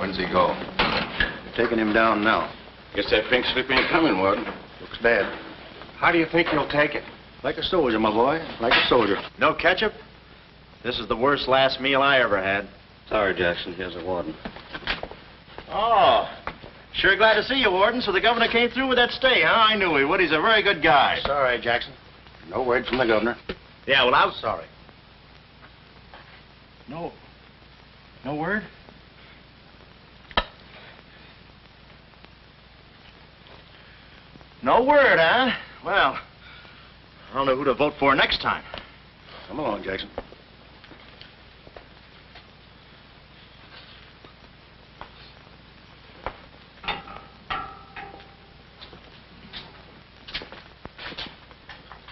When's he go? Taking him down now. Guess that pink slip ain't coming, Warden. Looks bad. How do you think he'll take it? Like a soldier, my boy. Like a soldier. No ketchup? This is the worst last meal I ever had. Sorry, Jackson. Here's a warden. Oh, sure glad to see you, Warden. So the governor came through with that stay, huh? I knew he would. He's a very good guy. Sorry, Jackson. No word from the governor. Yeah, well, I'm sorry. No word? No word, huh? Well, I don't know who to vote for next time. Come along, Jackson.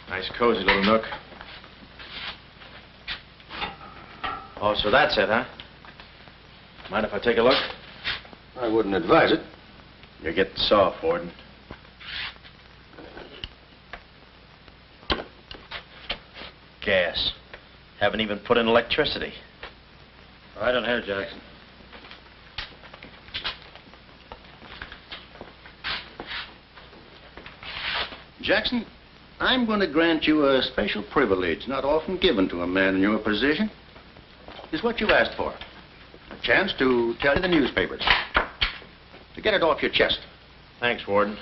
Nice, cozy little nook. Oh, so that's it, huh? Mind if I take a look? I wouldn't advise it. You're getting soft, Warden. Gas. Haven't even put in electricity. Right on here, Jackson. Jackson, I'm going to grant you a special privilege not often given to a man in your position. It's what you asked for. A chance to tell the newspapers. To get it off your chest. Thanks, Warden.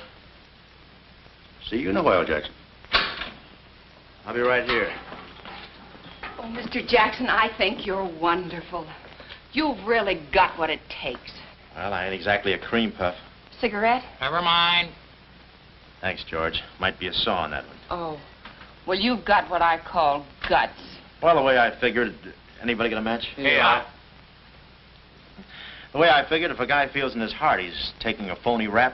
See you in a while, Jackson. I'll be right here. Oh, Mr. Jackson, I think you're wonderful. You've really got what it takes. Well, I ain't exactly a cream puff. Cigarette? Never mind. Thanks, George. Might be a saw on that one. Oh. Well, you've got what I call guts. Well, the way I figured... Anybody got a match? Yeah. The way I figured, if a guy feels in his heart he's taking a phony rap,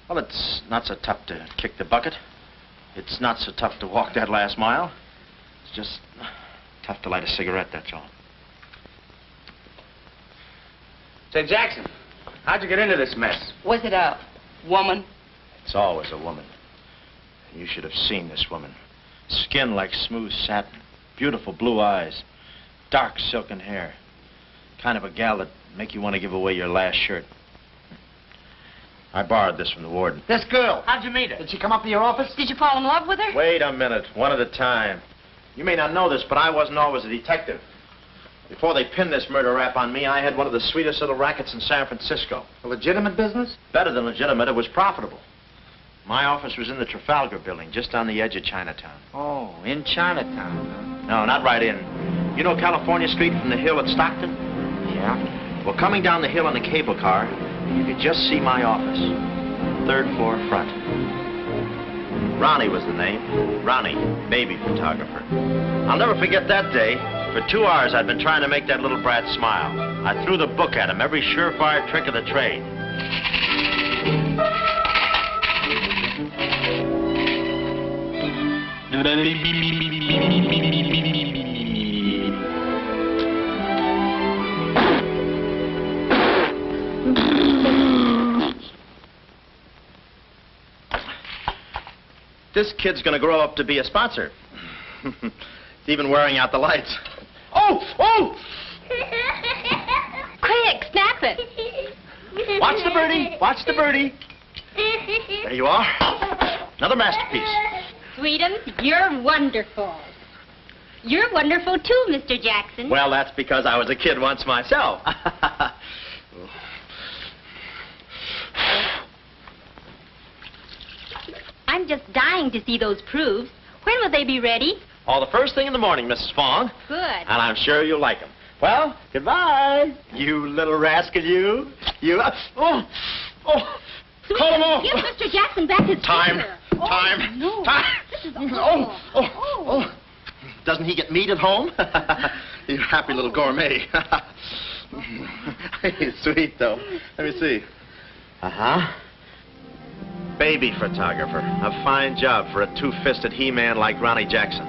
well, it's not so tough to kick the bucket. It's not so tough to walk that last mile. It's just tough to light a cigarette, that's all. Say, Jackson, how'd you get into this mess? Was it a woman? It's always a woman. You should have seen this woman. Skin like smooth satin, beautiful blue eyes, dark silken hair. Kind of a gal that'd make you want to give away your last shirt. I borrowed this from the warden. This girl, how'd you meet her? Did she come up to your office? Did you fall in love with her? Wait a minute, one at a time. You may not know this, but I wasn't always a detective. Before they pinned this murder rap on me, I had one of the sweetest little rackets in San Francisco. A legitimate business? Better than legitimate, it was profitable. My office was in the Trafalgar building, just on the edge of Chinatown. Oh, in Chinatown. No, not right in. You know California Street from the hill at Stockton? Yeah? Well, coming down the hill in the cable car, you could just see my office. Third floor front. Ronnie was the name. Ronnie, baby photographer. I'll never forget that day. For 2 hours, I'd been trying to make that little brat smile. I threw the book at him, every surefire trick of the trade. This kid's gonna grow up to be a sponsor. He's even wearing out the lights. Oh! Oh! Quick, snap it. Watch the birdie. Watch the birdie. There you are. Another masterpiece. Sweetums, you're wonderful. You're wonderful too, Mr. Jackson. Well, that's because I was a kid once myself. I'm just dying to see those proofs. When will they be ready? All the first thing in the morning, Mrs. Fong. Good. And I'm sure you'll like them. Well, goodbye. You little rascal, you. You. Oh. Sweetums, Call him off. give Mr. Jackson back his Time. finger. Time. No. Time. This is awful. Oh. Doesn't he get meat at home? You happy little gourmet. He's sweet, though. Let me see. Uh-huh. Baby photographer. A fine job for a two-fisted he-man like Ronnie Jackson.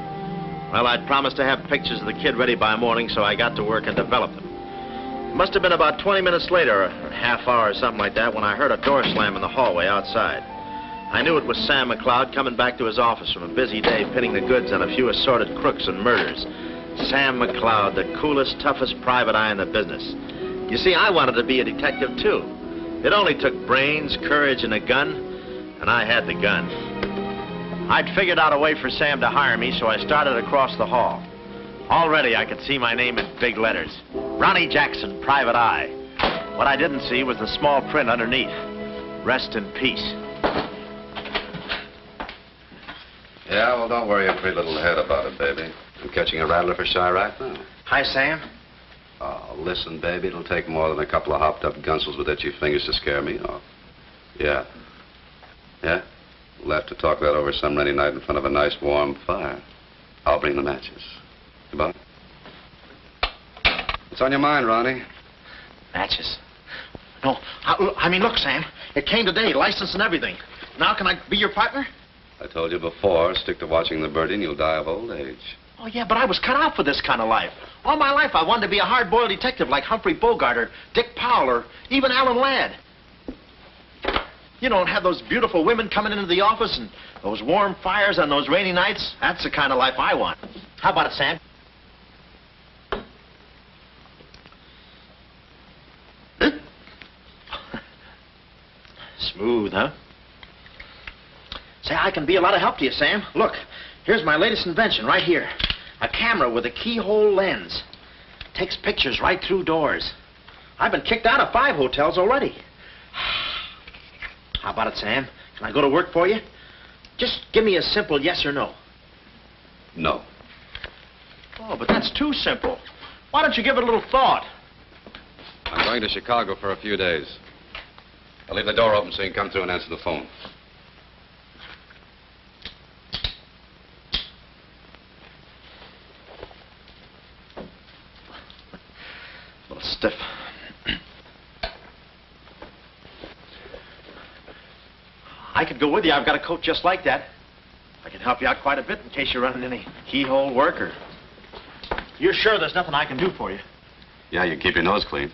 Well, I'd promised to have pictures of the kid ready by morning, so I got to work and developed them. It must have been about 20 minutes later, or a half hour or something like that, when I heard a door slam in the hallway outside. I knew it was Sam McLeod coming back to his office from a busy day pinning the goods on a few assorted crooks and murders. Sam McLeod, the coolest, toughest private eye in the business. You see, I wanted to be a detective, too. It only took brains, courage, and a gun, and I had the gun. I'd figured out a way for Sam to hire me, so I started across the hall. Already, I could see my name in big letters. Ronnie Jackson, Private Eye. What I didn't see was the small print underneath. Rest in peace. Yeah, well, don't worry your pretty little head about it, baby. I'm catching a rattler for Chirac now. Hi, Sam. Oh, listen, baby, it'll take more than a couple of hopped-up gunsels with itchy fingers to scare me off. Yeah. Yeah? We'll have to talk that over some rainy night in front of a nice warm fire. I'll bring the matches. Goodbye. What's on your mind, Ronnie? Matches. No, I mean, look, Sam. It came today, license and everything. Now can I be your partner? I told you before, stick to watching the birdie and you'll die of old age. Oh, yeah, but I was cut out for this kind of life. All my life I wanted to be a hard-boiled detective like Humphrey Bogart or Dick Powell or even Alan Ladd. You don't have those beautiful women coming into the office and those warm fires on those rainy nights. That's the kind of life I want. How about it, Sam? Huh? Smooth, huh? Say, I can be a lot of help to you, Sam. Look, here's my latest invention right here. A camera with a keyhole lens. Takes pictures right through doors. I've been kicked out of 5 hotels already. How about it, Sam? Can I go to work for you? Just give me a simple yes or no. No. Oh, but that's too simple. Why don't you give it a little thought? I'm going to Chicago for a few days. I'll leave the door open so you can come through and answer the phone. A little stiff. I could go with you. I've got a coat just like that. I can help you out quite a bit in case you're running any keyhole work or... You're sure there's nothing I can do for you? Yeah, you can keep your nose clean.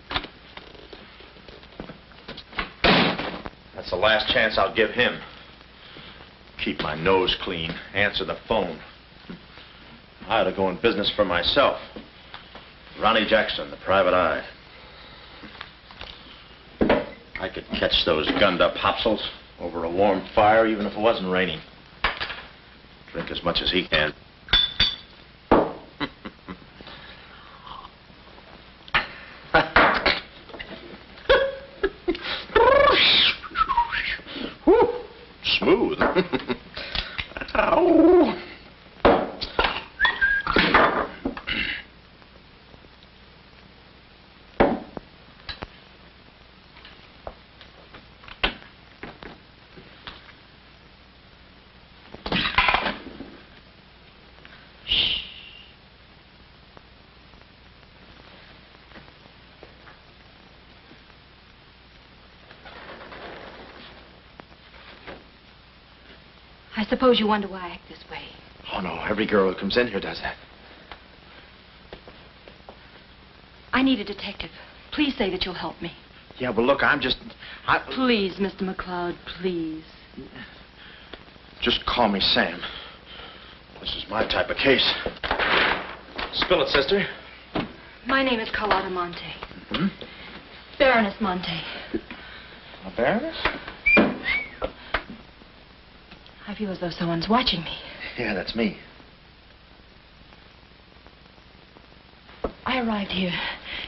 That's the last chance I'll give him. Keep my nose clean. Answer the phone. I ought to go in business for myself. Ronnie Jackson, the Private Eye. I could catch those gunned-up hopsels over a warm fire, even if it wasn't raining. Drink as much as he can. Smooth. Ow. I suppose you wonder why I act this way. Oh, no. Every girl who comes in here does that. I need a detective. Please say that you'll help me. Yeah, well, look, I'm just... Please, Mr. McLeod, please. Just call me Sam. This is my type of case. Spill it, sister. My name is Carlotta Monte. Hmm? Baroness Monte. A baroness? I feel as though someone's watching me. Yeah, that's me. I arrived here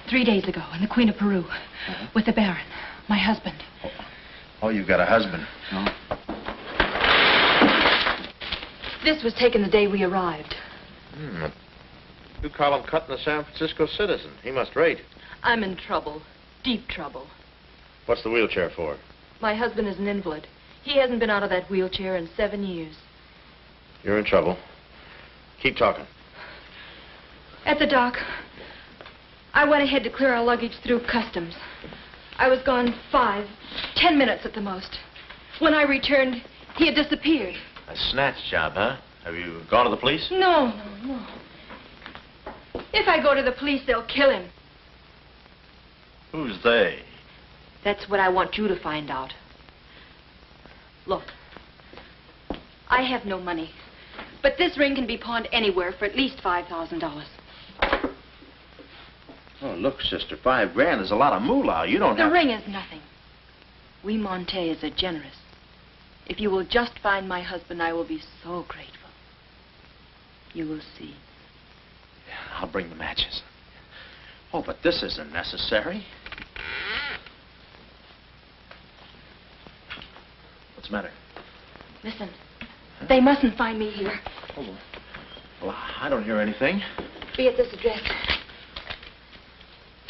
3 days ago in the Queen of Peru with the Baron, my husband. Oh, you've got a husband. No. This was taken the day we arrived. You call him cutting a San Francisco citizen. He must rate. I'm in trouble, deep trouble. What's the wheelchair for? My husband is an invalid. He hasn't been out of that wheelchair in 7 years. You're in trouble. Keep talking. At the dock, I went ahead to clear our luggage through customs. I was gone 5, 10 minutes at the most. When I returned, he had disappeared. A snatch job, huh? Have you gone to the police? No. If I go to the police, they'll kill him. Who's they? That's what I want you to find out. Look, I have no money, but this ring can be pawned anywhere for at least $5,000. Oh, look, sister, $5 grand is a lot of moolah. You don't The have... ring is nothing. We Montes are generous. If you will just find my husband, I will be so grateful. You will see. I'll bring the matches. Oh, but this isn't necessary. What's the matter? Listen, they mustn't find me here. Oh, well, I don't hear anything. Be at this address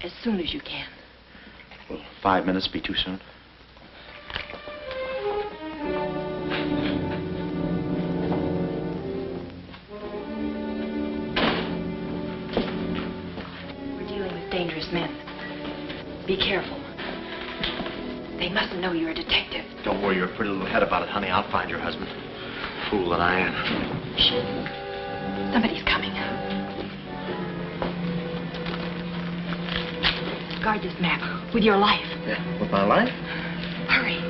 as soon as you can. Will 5 minutes be too soon? We're dealing with dangerous men. Be careful. They mustn't know you're a detective. Don't worry your pretty little head about it, honey. I'll find your husband. Fool that I am. Shh. Somebody's coming. Guard this map with your life. Yeah, with my life? Hurry.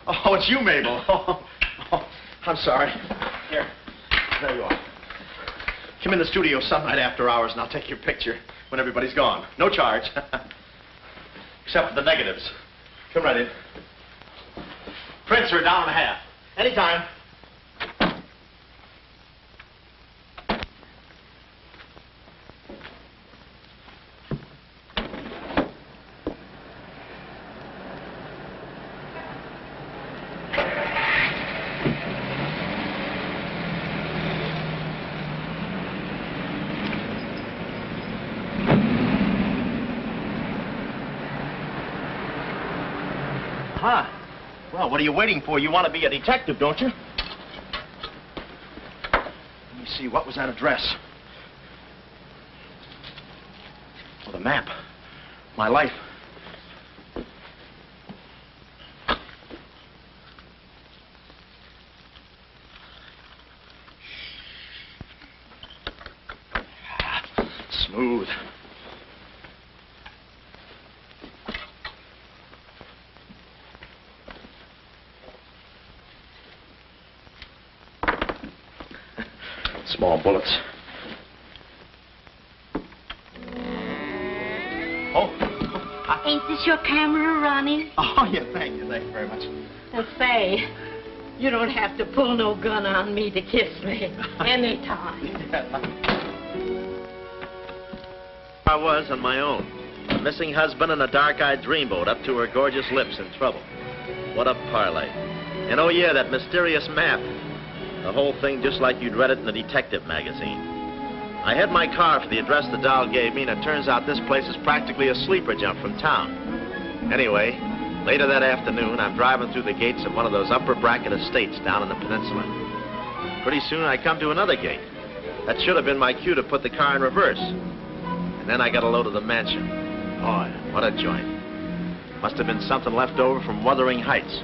Oh, it's you, Mabel. Oh, I'm sorry. Here. There you are. Come in the studio some night after hours, and I'll take your picture when everybody's gone. No charge. Except for the negatives. Come right in. Prints are $1.50. Anytime. Huh. Well, what are you waiting for? You want to be a detective, don't you? Let me see, what was that address? Oh, the map. My life. Smooth. Small bullets. Ain't this your camera, Ronnie? Oh, yeah, thank you very much. And say, you don't have to pull no gun on me to kiss me anytime. I was on my own. A missing husband and a dark-eyed dreamboat up to her gorgeous lips in trouble. What a parlay. And oh, yeah, that mysterious map. The whole thing just like you'd read it in a detective magazine. I had my car for the address the doll gave me, and it turns out this place is practically a sleeper jump from town. Anyway, later that afternoon, I'm driving through the gates of one of those upper bracket estates down in the peninsula. Pretty soon, I come to another gate. That should have been my cue to put the car in reverse. And then I got a load of the mansion. Oh, what a joint. Must have been something left over from Wuthering Heights.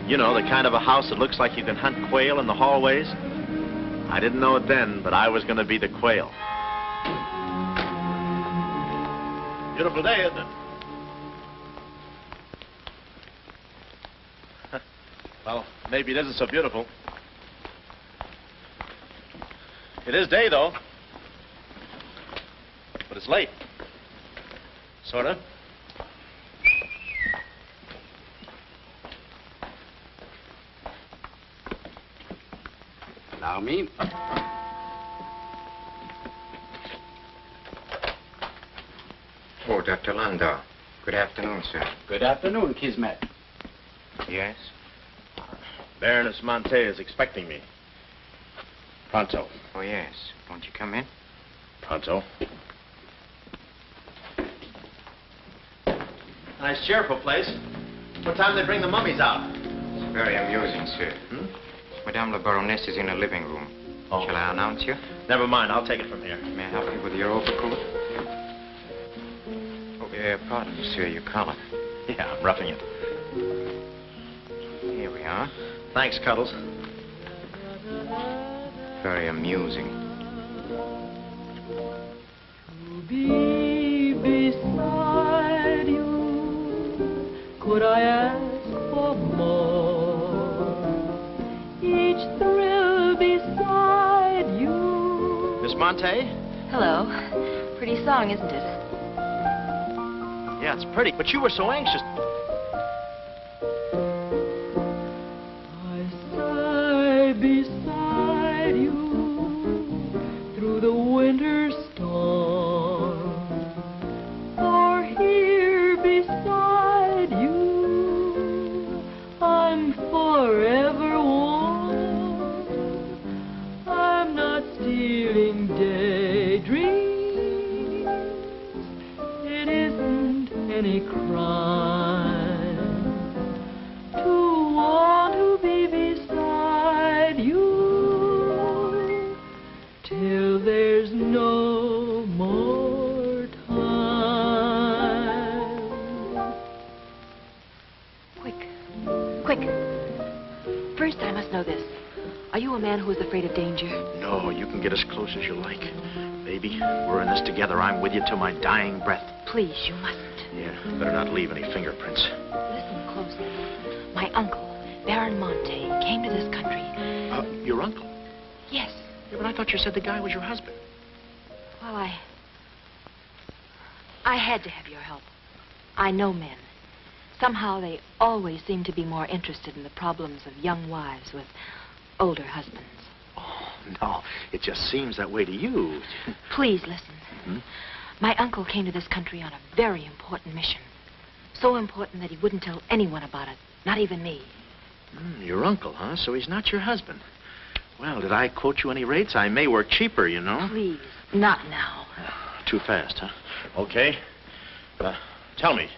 You know, the kind of a house that looks like you can hunt quail in the hallways. I didn't know it then, but I was going to be the quail. Beautiful day, isn't it? Well, maybe it isn't so beautiful. It is day, though. But it's late. Sort of. Allow me. Oh, Dr. Landau. Good afternoon, sir. Good afternoon, Kismet. Yes? Baroness Monte is expecting me. Pronto. Oh, yes. Won't you come in? Pronto. Nice, cheerful place. What time do they bring the mummies out? It's very amusing, sir. Hmm? Madame la Baroness is in the living room. Oh. Shall I announce you? Never mind, I'll take it from here. May I help you with your overcoat? Oh, pardon me, sir, your collar. Yeah, I'm roughing it. Here we are. Thanks, Cuddles. Very amusing. To be beside you could I ask for more? Each thrill beside you. Miss Monte? Hello. Pretty song, isn't it? Yeah, it's pretty, but you were so anxious. I sigh beside you through the winter storm. For here beside you, I'm forever warm. I'm not stealing daydreams. It isn't any crime to want to be beside you till there's no more time. Quick. First, I must know this. Are you a man who is afraid of danger? No, you can get as close as you like. Baby, we're in this together. I'm with you till my dying breath. Please, you mustn't. Yeah, better not leave any fingerprints. Listen closely. My uncle, Baron Monte, came to this country. Your uncle? Yes. Yeah, but I thought you said the guy was your husband. Well, I had to have your help. I know men. Somehow they always seem to be more interested in the problems of young wives with older husbands. Oh, no. It just seems that way to you. Please listen. Hmm? My uncle came to this country on a very important mission. So important that he wouldn't tell anyone about it, not even me. Your uncle, huh? So he's not your husband. Well, did I quote you any rates? I may work cheaper, you know. Please, not now. Too fast, huh? Okay. Tell me,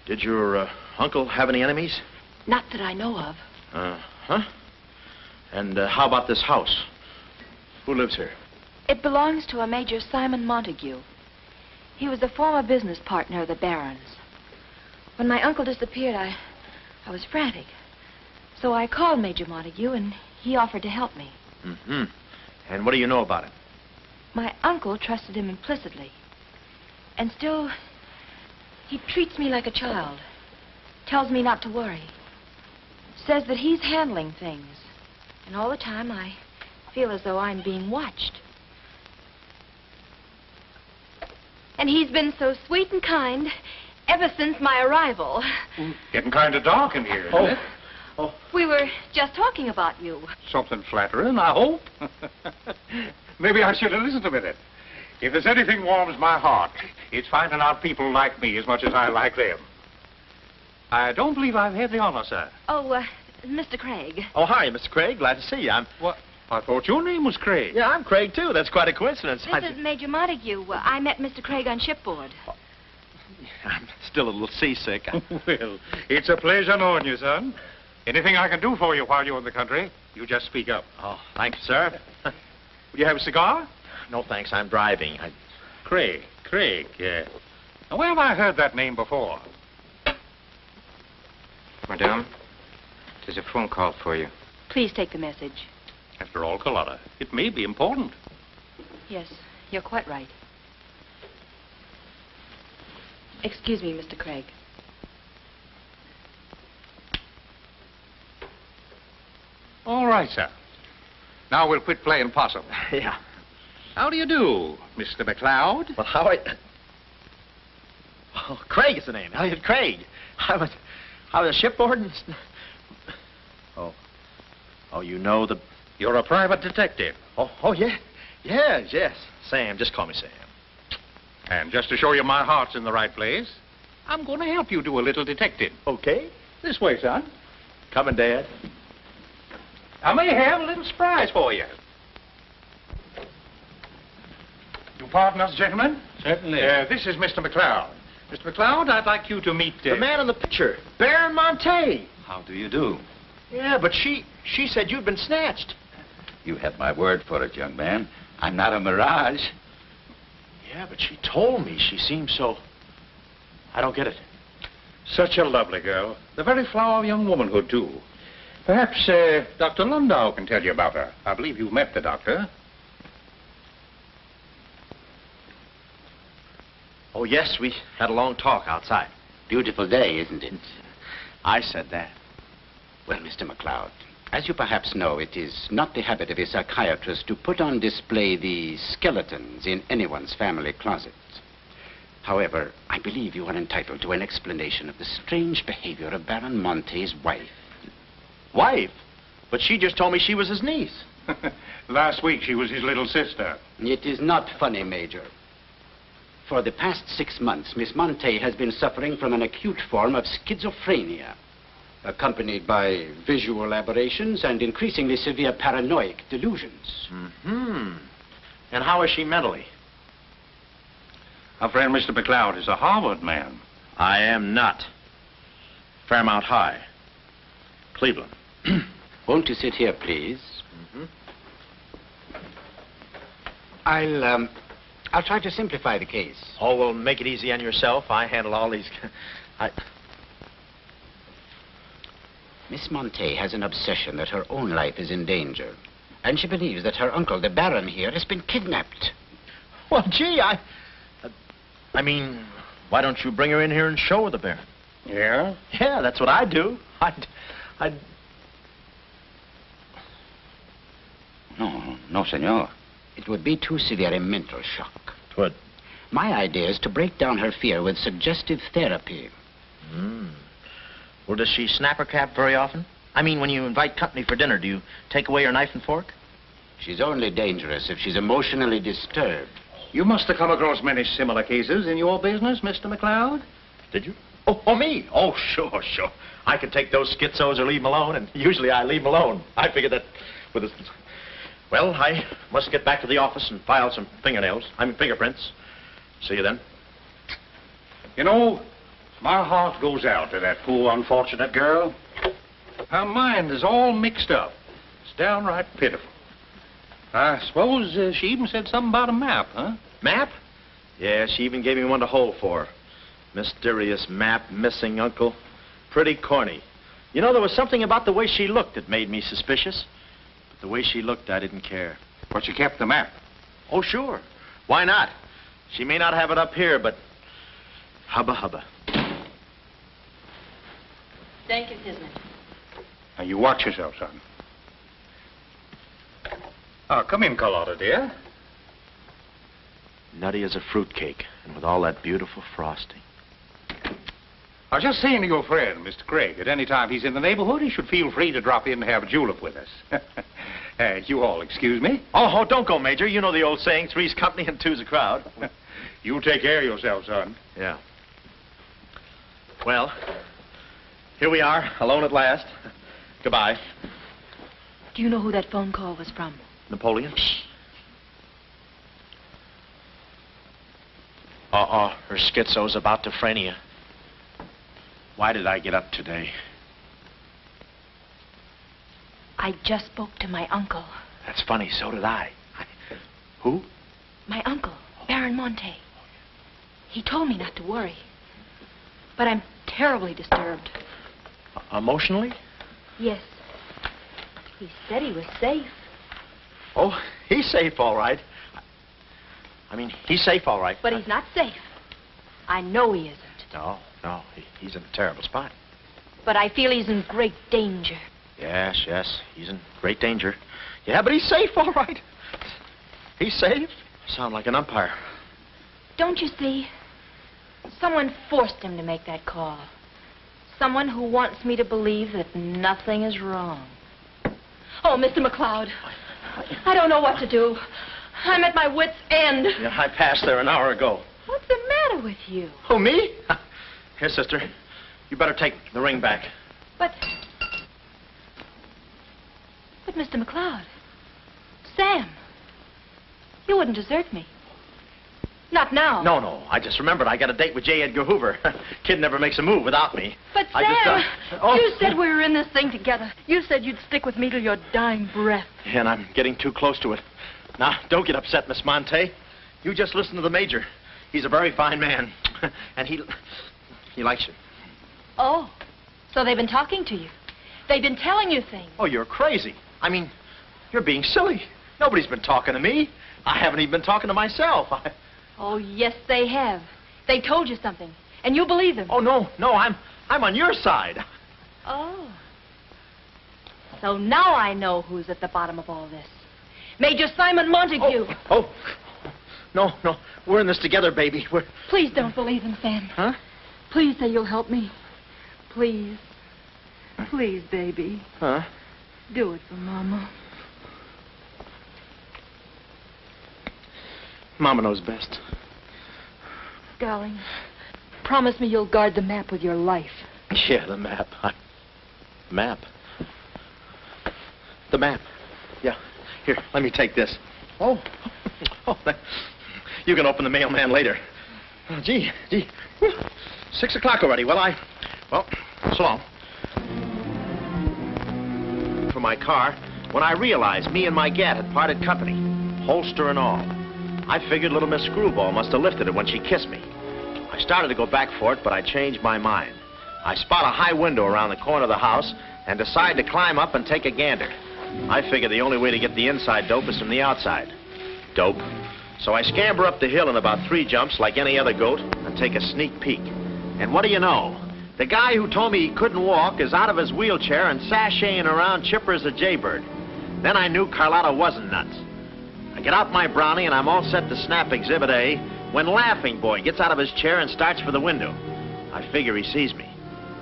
did your uncle have any enemies? Not that I know of. Huh? And how about this house? Who lives here? It belongs to a Major Simon Montague. He was a former business partner of the Baron's. When my uncle disappeared, I was frantic. So I called Major Montague, and he offered to help me. Mm-hmm. And what do you know about him? My uncle trusted him implicitly. And still, he treats me like a child. Tells me not to worry. Says that he's handling things. And all the time, I feel as though I'm being watched. And he's been so sweet and kind ever since my arrival. Getting kind of dark in here, isn't it? We were just talking about you. Something flattering, I hope. Maybe I should have listened a minute. If there's anything warms my heart, it's finding out people like me as much as I like them. I don't believe I've had the honor, sir. Oh, Mr. Craig. Oh, hi, Mr. Craig. Glad to see you. What? I thought your name was Craig. Yeah, I'm Craig, too. That's quite a coincidence. This is Major Montague. I met Mr. Craig on shipboard. I'm still a little seasick. Well, it's a pleasure knowing you, son. Anything I can do for you while you're in the country, you just speak up. Oh, thank you, sir. Will you have a cigar? No, thanks. I'm driving. Craig, yeah. Now, where have I heard that name before? Madame, there's a phone call for you. Please take the message. After all, Carlotta, it may be important. Yes, you're quite right. Excuse me, Mr. Craig. All right, sir. Now we'll quit playing possum. Yeah. How do you do, Mr. McLeod? Well, how I... Oh, Craig is the name. Elliott Craig. I was shipboard and... Oh, you know the... You're a private detective. Oh, yeah. Yes. Sam, just call me Sam. And just to show you my heart's in the right place, I'm going to help you do a little detecting. Okay. This way, son. Coming, Dad. I may have a little surprise for you. You pardon us, gentlemen? Certainly. This is Mr. McLeod. Mr. McLeod, I'd like you to meet... The man in the picture, Baron Monte. How do you do? Yeah, but she said you'd been snatched. You have my word for it, young man. I'm not a mirage. Yeah, but she told me she seemed so... I don't get it. Such a lovely girl. The very flower of young womanhood, too. Perhaps Dr. Landau can tell you about her. I believe you've met the doctor. Oh, yes, we had a long talk outside. Beautiful day, isn't it? I said that. Well, Mr. McLeod, as you perhaps know, it is not the habit of a psychiatrist to put on display the skeletons in anyone's family closet. However, I believe you are entitled to an explanation of the strange behavior of Baron Monte's wife. Wife? But she just told me she was his niece. Last week she was his little sister. It is not funny, Major. For the past 6 months, Miss Monte has been suffering from an acute form of schizophrenia, accompanied by visual aberrations and increasingly severe paranoid delusions. Mm-hmm. And how is she mentally? Our friend Mr. McLeod is a Harvard man. I am not. Fairmount High. Cleveland. Won't you sit here, please? Mm-hmm. I'll try to simplify the case. Oh, well, make it easy on yourself. I handle all these... Miss Monte has an obsession that her own life is in danger. And she believes that her uncle, the Baron here, has been kidnapped. Well, gee, I mean, why don't you bring her in here and show her the Baron? Yeah? Yeah, that's what I'd do. No, senor. It would be too severe a mental shock. Twould. My idea is to break down her fear with suggestive therapy. Well, does she snap her cap very often? I mean, when you invite company for dinner, do you take away her knife and fork? She's only dangerous if she's emotionally disturbed. You must have come across many similar cases in your business, Mr. McLeod. Did you? Oh, me? Oh, sure. I can take those schizos or leave them alone, and usually I leave them alone. I figured that with a... Well, I must get back to the office and file some fingerprints. See you then. You know, my heart goes out to that poor, unfortunate girl. Her mind is all mixed up. It's downright pitiful. I suppose she even said something about a map, huh? Map? Yeah, she even gave me one to hold for. Mysterious map, missing uncle. Pretty corny. You know, there was something about the way she looked that made me suspicious. But the way she looked, I didn't care. But she kept the map. Oh, sure. Why not? She may not have it up here, but hubba. Thank you, Kismet. Now, you watch yourself, son. Oh, come in, Carlotta, dear. Nutty as a fruitcake, and with all that beautiful frosting. I was just saying to your friend, Mr. Craig, at any time he's in the neighborhood, he should feel free to drop in and have a julep with us. You all excuse me? Oh, don't go, Major. You know the old saying, three's company and two's a crowd. You take care of yourself, son. Yeah. Well, here we are, alone at last. Goodbye. Do you know who that phone call was from? Napoleon? Her schizo's about to phrenia. Why did I get up today? I just spoke to my uncle. That's funny, so did I. Who? My uncle, Baron Monte. He told me not to worry. But I'm terribly disturbed. Emotionally? Yes. He said he was safe. Oh, he's safe, all right. I mean, he's safe, all right. But he's not safe. I know he isn't. No, he's in a terrible spot. But I feel he's in great danger. Yes, he's in great danger. Yeah, but he's safe, all right. He's safe. Sound like an umpire. Don't you see? Someone forced him to make that call. Someone who wants me to believe that nothing is wrong. Oh, Mr. McLeod, I don't know what to do. I'm at my wit's end. Yeah, I passed there an hour ago. What's the matter with you? Oh, me? Here, sister. You better take the ring back. But Mr. McLeod, Sam, you wouldn't desert me. Not now. No. I just remembered I got a date with J. Edgar Hoover. Kid never makes a move without me. But Sam, you said we were in this thing together. You said you'd stick with me till your dying breath. And I'm getting too close to it. Now, don't get upset, Miss Monte. You just listen to the Major. He's a very fine man. And he likes you. Oh, so they've been talking to you. They've been telling you things. Oh, you're crazy. I mean, you're being silly. Nobody's been talking to me. I haven't even been talking to myself. Oh, yes, they have. They told you something. And you believe him? Oh, no, I'm on your side. Oh. So now I know who's at the bottom of all this. Major Simon Montague. Oh. No, we're in this together, baby. Please don't believe him, Sam. Huh? Please say you'll help me. Please. Please, baby. Huh? Do it for Mama. Mama knows best. Darling, promise me you'll guard the map with your life. Yeah, the map. Map? The map. Yeah. Here, let me take this. Oh. You can open the mailman later. Oh, gee. Whew. 6 o'clock already. Well, so long. For my car, when I realized me and my gat had parted company, holster and all. I figured little Miss Screwball must have lifted it when she kissed me. I started to go back for it, but I changed my mind. I spot a high window around the corner of the house and decide to climb up and take a gander. I figure the only way to get the inside dope is from the outside. Dope. So I scamper up the hill in about 3 jumps like any other goat and take a sneak peek. And what do you know? The guy who told me he couldn't walk is out of his wheelchair and sashaying around chipper as a jaybird. Then I knew Carlotta wasn't nuts. I get out my brownie and I'm all set to snap Exhibit A when Laughing Boy gets out of his chair and starts for the window. I figure he sees me.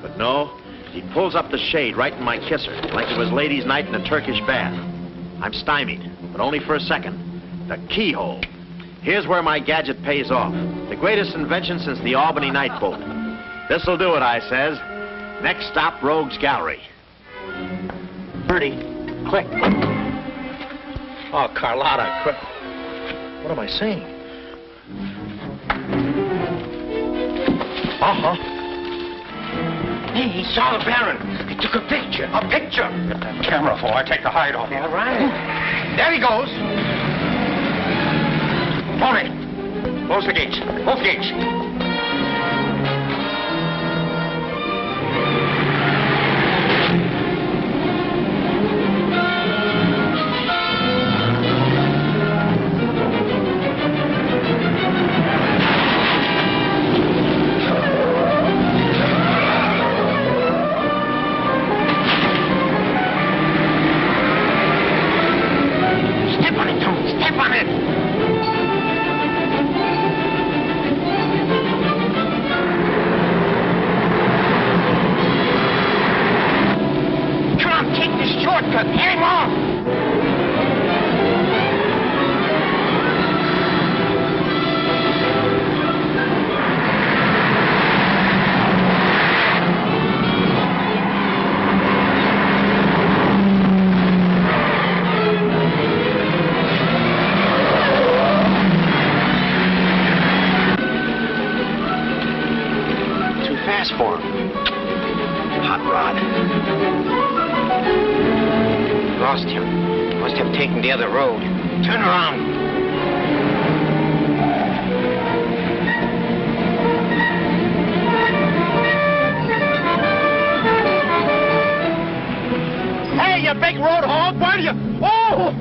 But no, he pulls up the shade right in my kisser like it was ladies' night in a Turkish bath. I'm stymied, but only for a second. The keyhole. Here's where my gadget pays off. The greatest invention since the Albany night boat. This'll do it, I says. Next stop, Rogue's Gallery. Bertie, quick. Oh, Carlotta, quick. What am I saying? Uh-huh. Hey, he saw the Baron. He took a picture. A picture? Get that camera before I take the hide off. All right. There he goes. Tommy, close the gates. Both gates. Step on it, Tom. Step on it. Shortcut, get him off! Too fast for him. Hot rod. Lost him. Must have taken the other road. Turn around. Hey, you big road hog, why do you... Oh!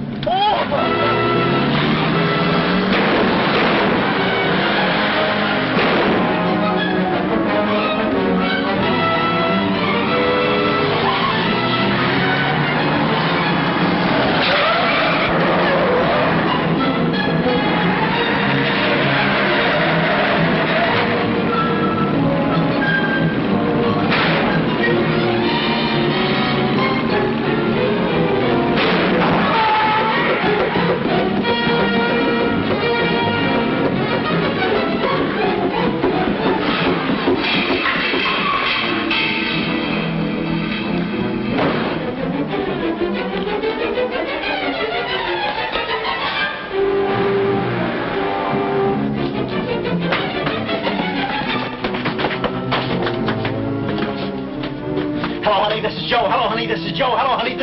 This is Joe. Hello, honey. This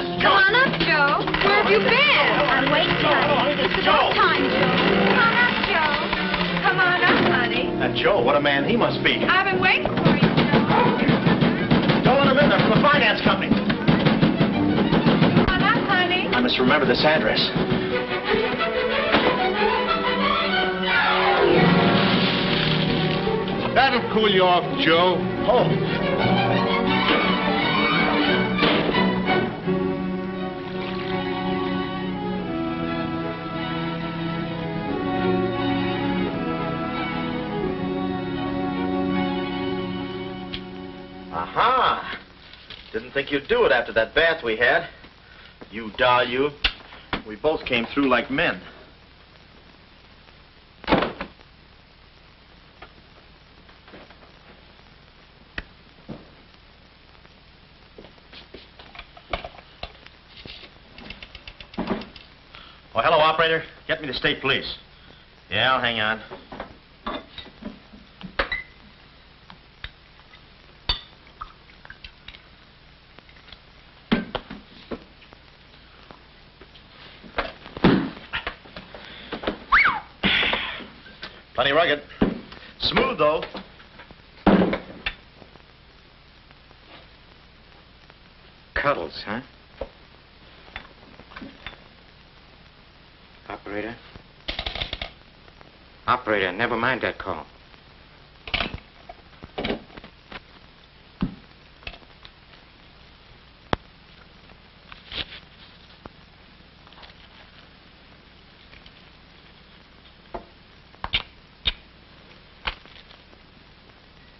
is Joe. Come on up, Joe. Where have you been? I'm waiting, honey. This is It's about time, Joe. Come on up, Joe. Come on up, honey. That Joe, what a man he must be. I've been waiting for you, Joe. Don't let him in there from the finance company. Come on up, honey. I must remember this address. That'll cool you off, Joe. Oh. Aha! Didn't think you'd do it after that bath we had. You doll, you. We both came through like men. Oh, hello, operator. Get me the state police. Yeah, I'll hang on. Plenty rugged. Smooth, though. Cuddles, huh? Operator? Operator, never mind that call.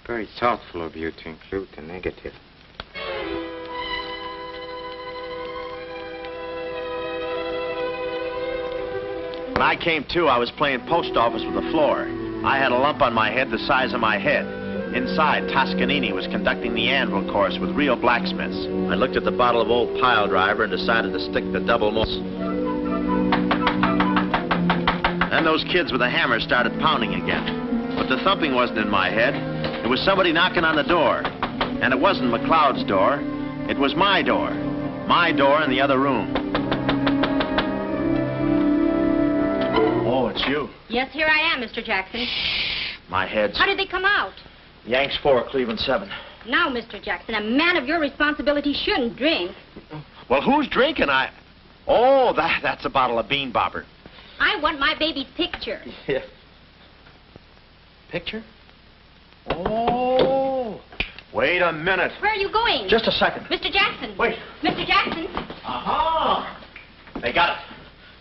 Very thoughtful of you to include the negative. When I came to, I was playing post office with the floor. I had a lump on my head the size of my head. Inside, Toscanini was conducting the anvil course with real blacksmiths. I looked at the bottle of old pile driver and decided to stick the double moss. Then those kids with the hammer started pounding again. But the thumping wasn't in my head. It was somebody knocking on the door. And it wasn't McLeod's door. It was my door. My door in the other room. Oh, it's you. Yes, here I am, Mr. Jackson. My head's... How did they come out? Yanks 4, Cleveland 7. Now, Mr. Jackson, a man of your responsibility shouldn't drink. Well, who's drinking? Oh, that's a bottle of Bean Bobber. I want my baby's picture. Yeah. Picture? Oh. Wait a minute. Where are you going? Just a second. Mr. Jackson. Wait. Mr. Jackson. Aha! They got it.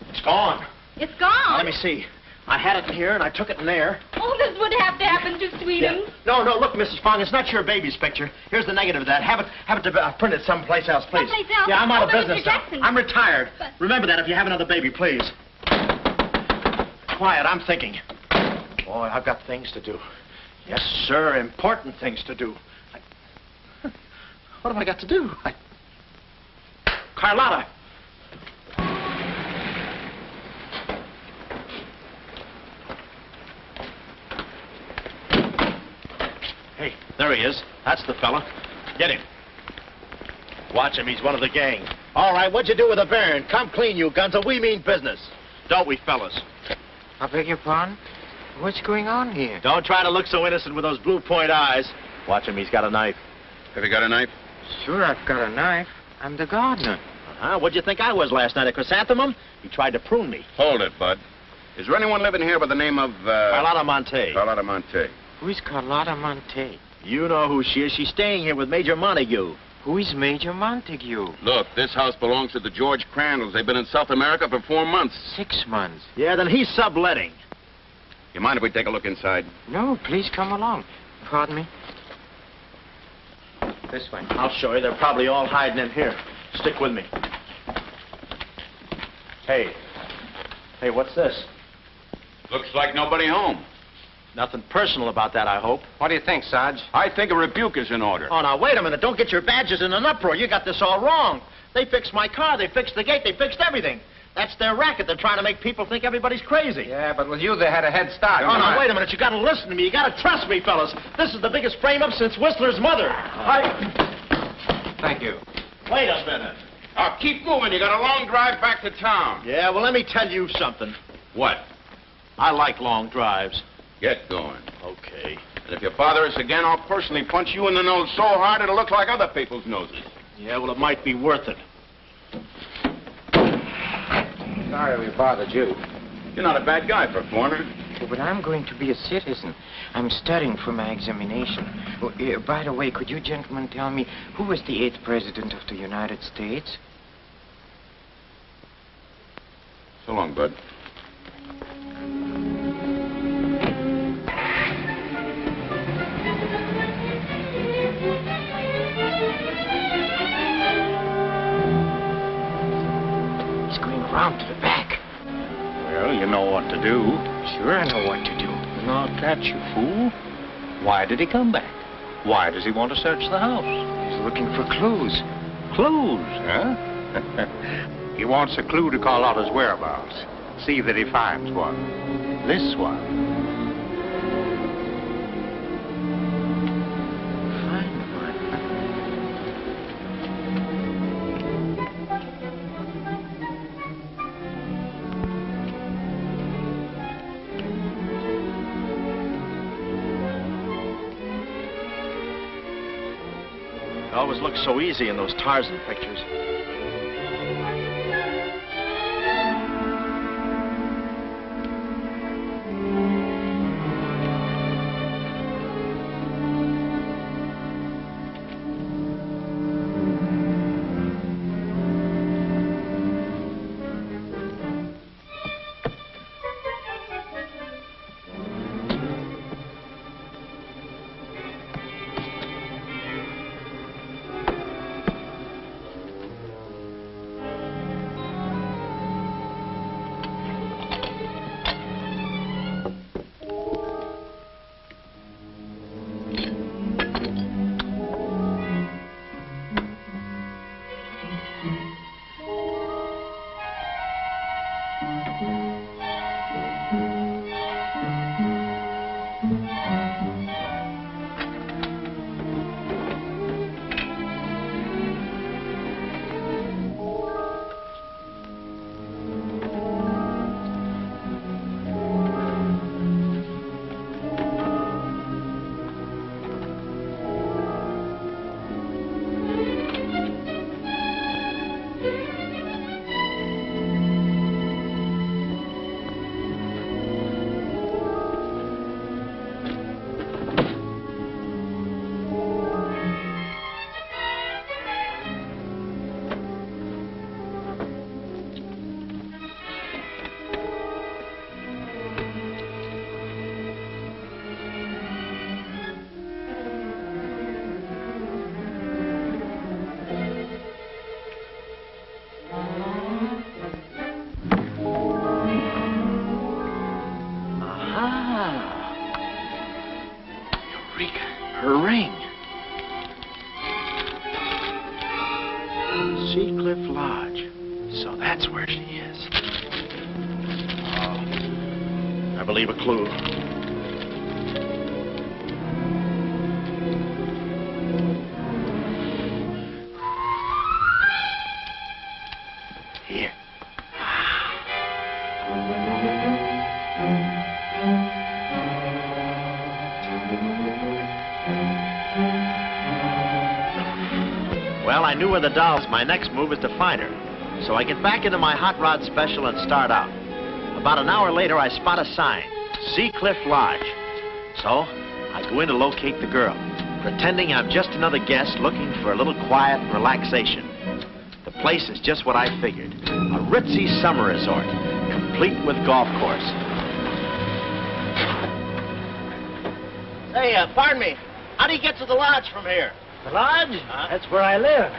It's gone. It's gone. Now, let me see. I had it in here, and I took it in there. Oh, this would have to happen to Sweetums. Yeah. No, look, Mrs. Fong, it's not your baby's picture. Here's the negative of that. Have it printed someplace else, please. Someplace else? Yeah, I'm out of But business Mr. now. Jackson. I'm retired. But... Remember that if you have another baby, please. Quiet, I'm thinking. Boy, I've got things to do. Yes, sir, important things to do. What have I got to do? Carlotta. Hey, there he is. That's the fella. Get him. Watch him. He's one of the gang. All right, what'd you do with the Baron? Come clean, you Gonzo. We mean business. Don't we, fellas? I beg your pardon? What's going on here? Don't try to look so innocent with those blue point eyes. Watch him. He's got a knife. Have you got a knife? Sure, I've got a knife. I'm the gardener. Uh-huh. What'd you think I was last night, a chrysanthemum? He tried to prune me. Hold it, Bud. Is there anyone living here by the name of, Carlotta Monte. Carlotta Monte. Who is Carlotta Monte? You know who she is. She's staying here with Major Montague. Who is Major Montague? Look, this house belongs to the George Crandalls. They've been in South America for 4 months. 6 months. Yeah, then he's subletting. You mind if we take a look inside? No, please come along. Pardon me? This way. I'll show you. They're probably all hiding in here. Stick with me. Hey, what's this? Looks like nobody home. Nothing personal about that, I hope. What do you think, Sarge? I think a rebuke is in order. Oh, now, wait a minute. Don't get your badges in an uproar. You got this all wrong. They fixed my car. They fixed the gate. They fixed everything. That's their racket. They're trying to make people think everybody's crazy. Yeah, but with you, they had a head start. Oh, now, wait a minute. You got to listen to me. You got to trust me, fellas. This is the biggest frame-up since Whistler's mother. Thank you. Wait a minute. Now, keep moving. You got a long drive back to town. Yeah, well, let me tell you something. What? I like long drives. Get going. Okay. And if you bother us again, I'll personally punch you in the nose so hard it'll look like other people's noses. Yeah, well, it might be worth it. Sorry we bothered you. You're not a bad guy for a foreigner. Oh, but I'm going to be a citizen. I'm studying for my examination. Oh, by the way, could you gentlemen tell me who was the 8th President of the United States? So long, Bud. He's going around to the back. Well, you know what to do. Sure, I know what to do. Not that, you fool. Why did he come back? Why does he want to search the house? He's looking for clues. Clues, huh? He wants a clue to call out his whereabouts. See that he finds one. This one. Find one. It always looks so easy in those Tarzan pictures. Her ring. Sea Cliff Lodge. So that's where she is. Oh, I believe a clue. Here. Well, I knew where the doll's. My next move is to find her. So I get back into my hot rod special and start out. About an hour later, I spot a sign, Sea Cliff Lodge. So I go in to locate the girl, pretending I'm just another guest looking for a little quiet relaxation. The place is just what I figured, a ritzy summer resort, complete with golf course. Hey, pardon me. How do you get to the lodge from here? The lodge? That's where I live.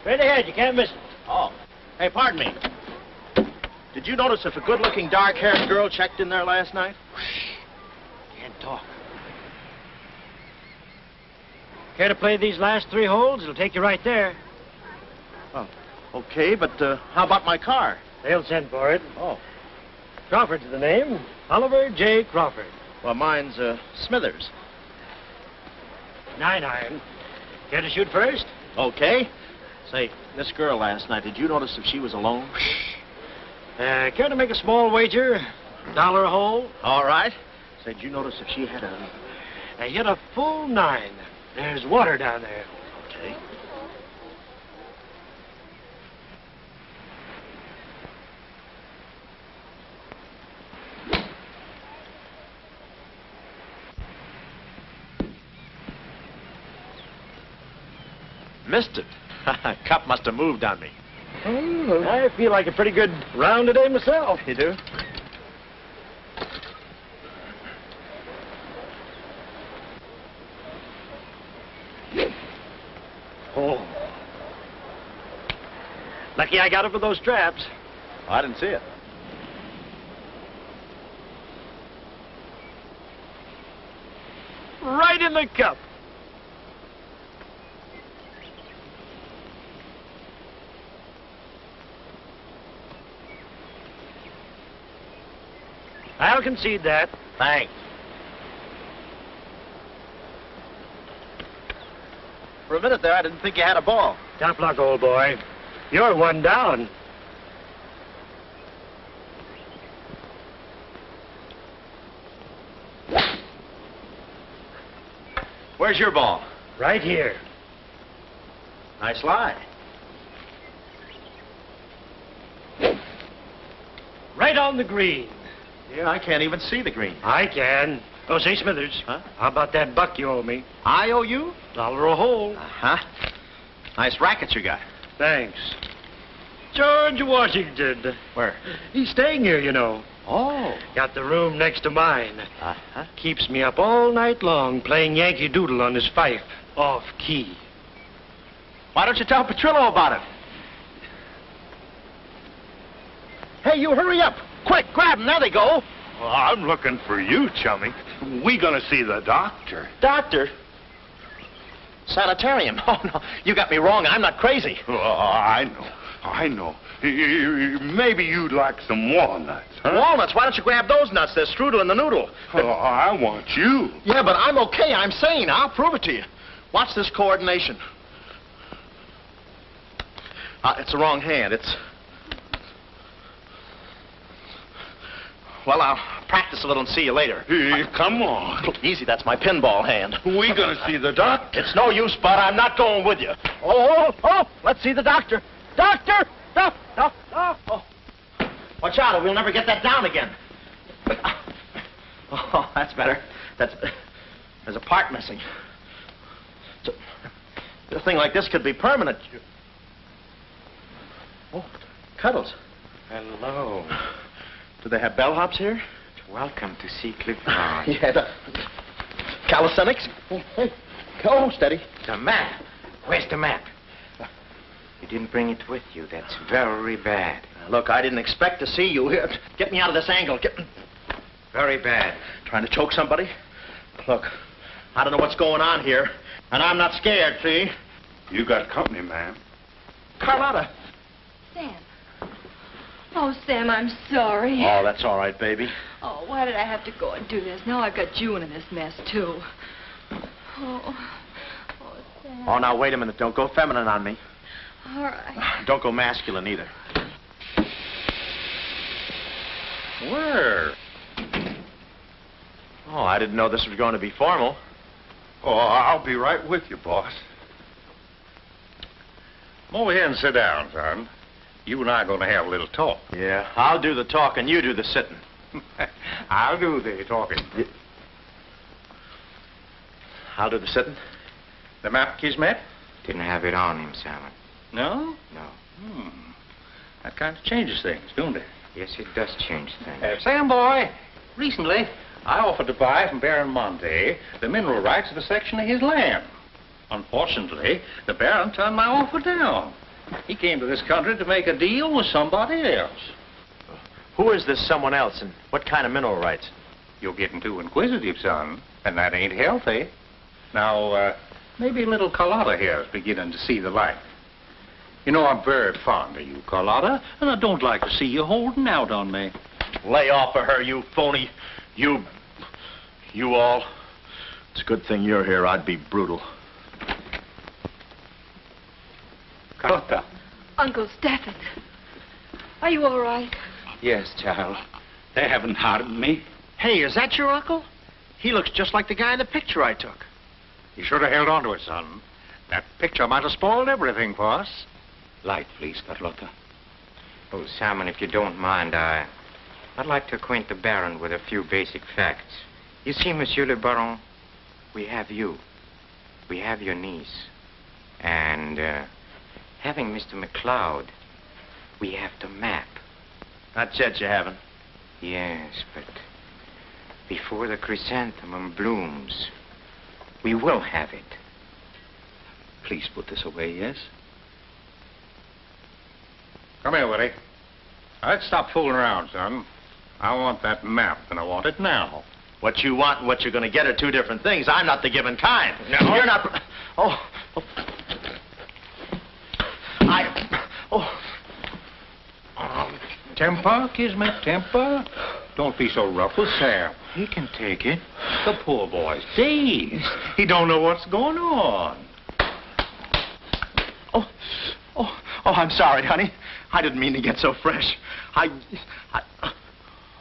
Straight ahead, you can't miss it. Oh. Hey, pardon me. Did you notice if a good-looking, dark-haired girl checked in there last night? Can't talk. Care to play these last 3 holes? It'll take you right there. Oh, okay, but how about my car? They'll send for it. Oh. Crawford's the name. Oliver J. Crawford. Well, mine's Smithers. 9-iron. Care to shoot first? Okay. Say, this girl last night, did you notice if she was alone? Care to make a small wager? $1 a hole? All right. Say, did you notice if she had a... I hit a full 9. There's water down there. Okay. missed it. Cup must have moved on me. I feel like a pretty good round today myself. You do? Oh. Lucky I got it for those straps. Oh, I didn't see it. Right in the cup. I'll concede that. Thanks. For a minute there, I didn't think you had a ball. Tough luck, old boy. You're one down. Where's your ball? Right here. Nice lie. Right on the green. Yeah, I can't even see the green. I can. Oh, say, Smithers. Huh? How about that buck you owe me? I owe you? $1 a hole. Uh-huh. Nice racket you got. Thanks. George Washington. Where? He's staying here, you know. Oh. Got the room next to mine. Uh-huh. Keeps me up all night long playing Yankee Doodle on his fife. Off key. Why don't you tell Petrillo about it? Hey, you hurry up. Quick, grab them. There they go. Well, I'm looking for you, chummy. We gonna see the doctor. Doctor? Sanitarium. Oh, no. You got me wrong. I'm not crazy. Oh, I know. Maybe you'd like some walnuts, huh? Walnuts? Why don't you grab those nuts? They're strudel in the noodle. Oh, I want you. Yeah, but I'm okay. I'm sane. I'll prove it to you. Watch this coordination. It's the wrong hand. It's... Well, I'll practice a little and see you later. Hey, come on. Easy, that's my pinball hand. We gonna see the doctor. It's no use, Bud. I'm not going with you. Oh, let's see the doctor. Doctor! No. Oh. Watch out, or we'll never get that down again. Oh, that's better. There's a part missing. A thing like this could be permanent. Oh, Cuddles. Hello. Do they have bellhops here? Welcome to Sea Cliff Lodge. Yeah, the calisthenics. Hey, go, steady. The map. Where's the map? You didn't bring it with you. That's very bad. Look, I didn't expect to see you here. Get me out of this angle. Very bad. Trying to choke somebody? Look, I don't know what's going on here, and I'm not scared, see? You got company, ma'am. Carlotta. Sam. Oh, Sam, I'm sorry. Oh, that's all right, baby. Oh, why did I have to go and do this? Now I've got you in this mess, too. Oh, Sam. Oh, now, wait a minute. Don't go feminine on me. All right. Don't go masculine, either. Where? Oh, I didn't know this was going to be formal. Oh, I'll be right with you, boss. Come over here and sit down, son. You and I are going to have a little talk. Yeah, I'll do the talking, you do the sitting. I'll do the talking. I'll do the sitting. The map, Kismet? Didn't have it on him, Simon. No? No. That kind of changes things, don't it? Yes, it does change things. Sam, boy, recently I offered to buy from Baron Monte the mineral rights of a section of his land. Unfortunately, the Baron turned my offer down. He came to this country to make a deal with somebody else. Who is this someone else, and what kind of mineral rights? You're getting too inquisitive, son, and that ain't healthy. Now, maybe little Carlotta here is beginning to see the light. You know, I'm very fond of you, Carlotta, and I don't like to see you holding out on me. Lay off of her, you phony. You all. It's a good thing you're here. I'd be brutal. Carlotta. Uncle Stafford. Are you all right? Yes, child. They haven't harmed me. Hey, is that your uncle? He looks just like the guy in the picture I took. You should have held on to it, son. That picture might have spoiled everything for us. Light, please, Carlotta. Oh, Simon, if you don't mind, I'd like to acquaint the Baron with a few basic facts. You see, Monsieur le Baron, we have you. We have your niece. And, having Mr. McLeod, we have the map. Not yet, you haven't. Yes, but before the chrysanthemum blooms, we will have it. Please put this away, yes? Come here, Willie. Let's stop fooling around, son. I want that map, and I want it now. What you want and what you're going to get are two different things. I'm not the given kind. No. You're not... Oh. Temper, Kismet, temper. Don't be so rough with Sam. He can take it. The poor boy's dazed. He don't know what's going on. Oh, I'm sorry, honey. I didn't mean to get so fresh.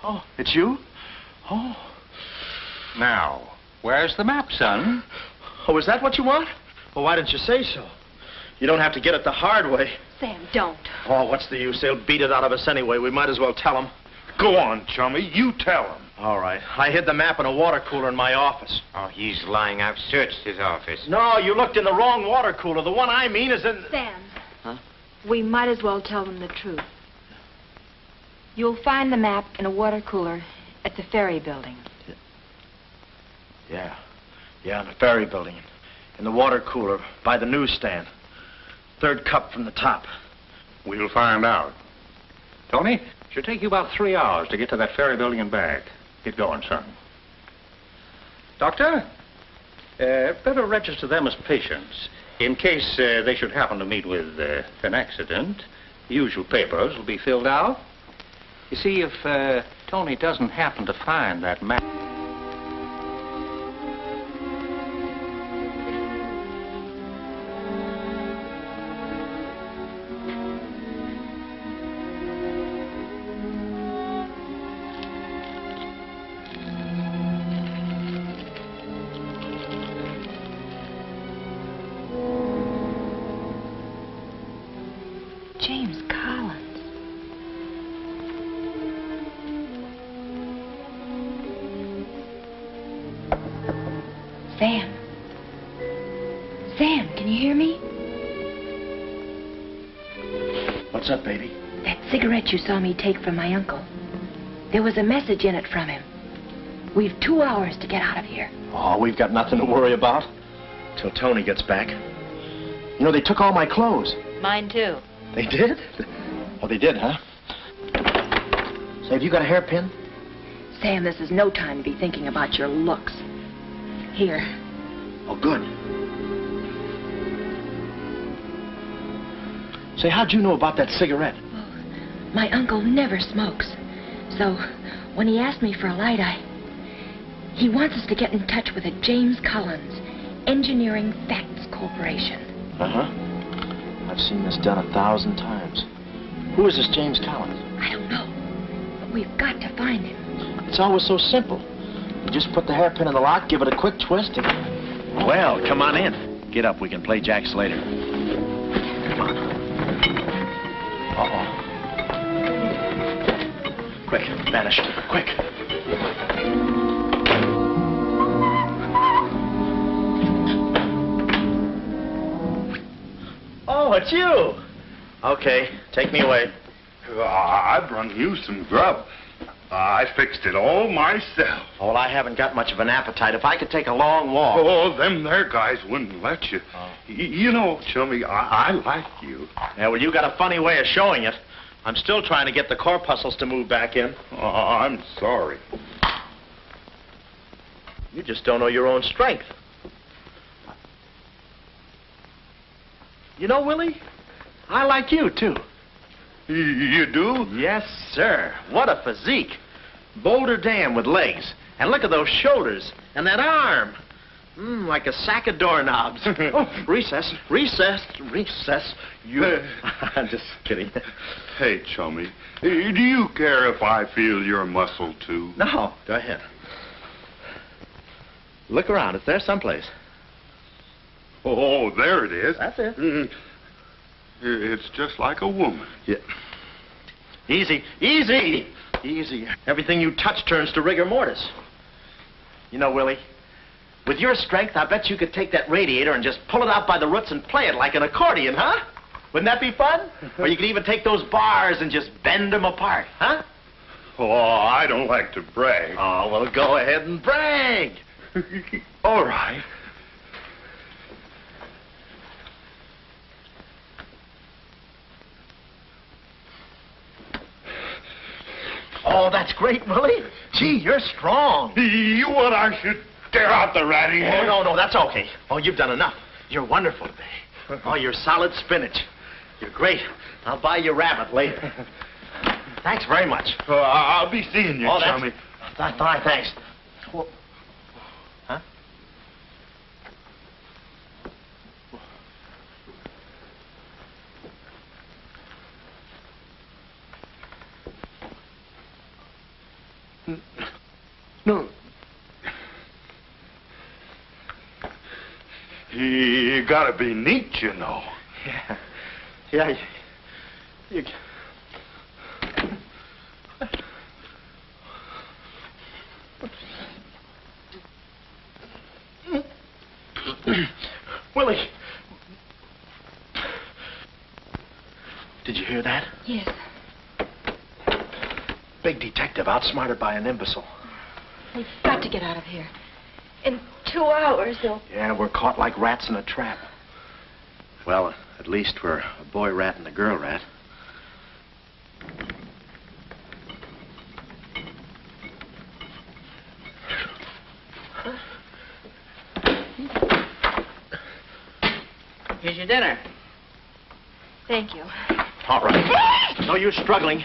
Oh, it's you? Oh. Now, where's the map, son? Oh, is that what you want? Well, why didn't you say so? You don't have to get it the hard way. Sam, don't. Oh, what's the use? They'll beat it out of us anyway. We might as well tell them. Go on, chummy. You tell him. All right. I hid the map in a water cooler in my office. Oh, he's lying. I've searched his office. No, you looked in the wrong water cooler. The one I mean is in... Sam. Huh? We might as well tell them the truth. You'll find the map in a water cooler at the ferry building. Yeah, in the ferry building. In the water cooler by the newsstand. Third cup from the top. We'll find out. Tony, should take you about 3 hours to get to that ferry building and back. Get going, son. Doctor, better register them as patients. In case they should happen to meet with an accident, the usual papers will be filled out. You see, if Tony doesn't happen to find that map... James Collins. Sam. Sam, can you hear me? What's up, baby? That cigarette you saw me take from my uncle. There was a message in it from him. We've 2 hours to get out of here. Oh, we've got nothing to worry about. Till Tony gets back. You know, they took all my clothes. Mine, too. They did? Oh, they did, huh? Say, have you got a hairpin? Sam, this is no time to be thinking about your looks. Here. Oh, good. Say, how'd you know about that cigarette? Well, my uncle never smokes. So, when he asked me for a light, he wants us to get in touch with a James Collins, Engineering Facts Corporation. Uh-huh. I've seen this done 1,000 times. Who is this James Collins? I don't know. But we've got to find him. It's always so simple. You just put the hairpin in the lock, give it a quick twist, and... Well, come on in. Get up. We can play jacks later. Come on. Uh-oh. Quick, vanish. Quick. Oh, it's you. Okay, take me away. I brung you some grub. I fixed it all myself. Oh, well, I haven't got much of an appetite. If I could take a long walk... Oh, them there guys wouldn't let you. Oh. You know, chummy, I like you. Yeah, well, you got a funny way of showing it. I'm still trying to get the corpuscles to move back in. Oh, I'm sorry. You just don't know your own strength. You know, Willie, I like you, too. You do? Yes, sir. What a physique. Boulder Dam with legs. And look at those shoulders. And that arm. Like a sack of doorknobs. Oh, recess. I'm just kidding. Hey, chummy, do you care if I feel your muscle, too? No, go ahead. Look around. It's there someplace. Oh, there it is. That's it. It's just like a woman. Yeah. Easy. Everything you touch turns to rigor mortis. You know, Willie, With your strength, I bet you could take that radiator and just pull it out by the roots and play it like an accordion, huh? Wouldn't that be fun? Or you could even take those bars and just bend them apart, huh? Oh, I don't like to brag. Oh, well, go ahead and brag. All right. Oh, that's great, Willie. Gee, you're strong. You want I should tear out the ratty head? Oh, no, that's okay. Oh, you've done enough. You're wonderful today. Oh, you're solid spinach. You're great. I'll buy you rabbit later. Thanks very much. I'll be seeing you, chummy. Thanks. Well, huh? No. You gotta be neat, you know. Yeah. You... Willie. Did you hear that? Yes. Big detective outsmarted by an imbecile. We've got to get out of here. In 2 hours, they'll... Yeah, we're caught like rats in a trap. Well, at least we're a boy rat and a girl rat. Here's your dinner. Thank you. All right. No use struggling.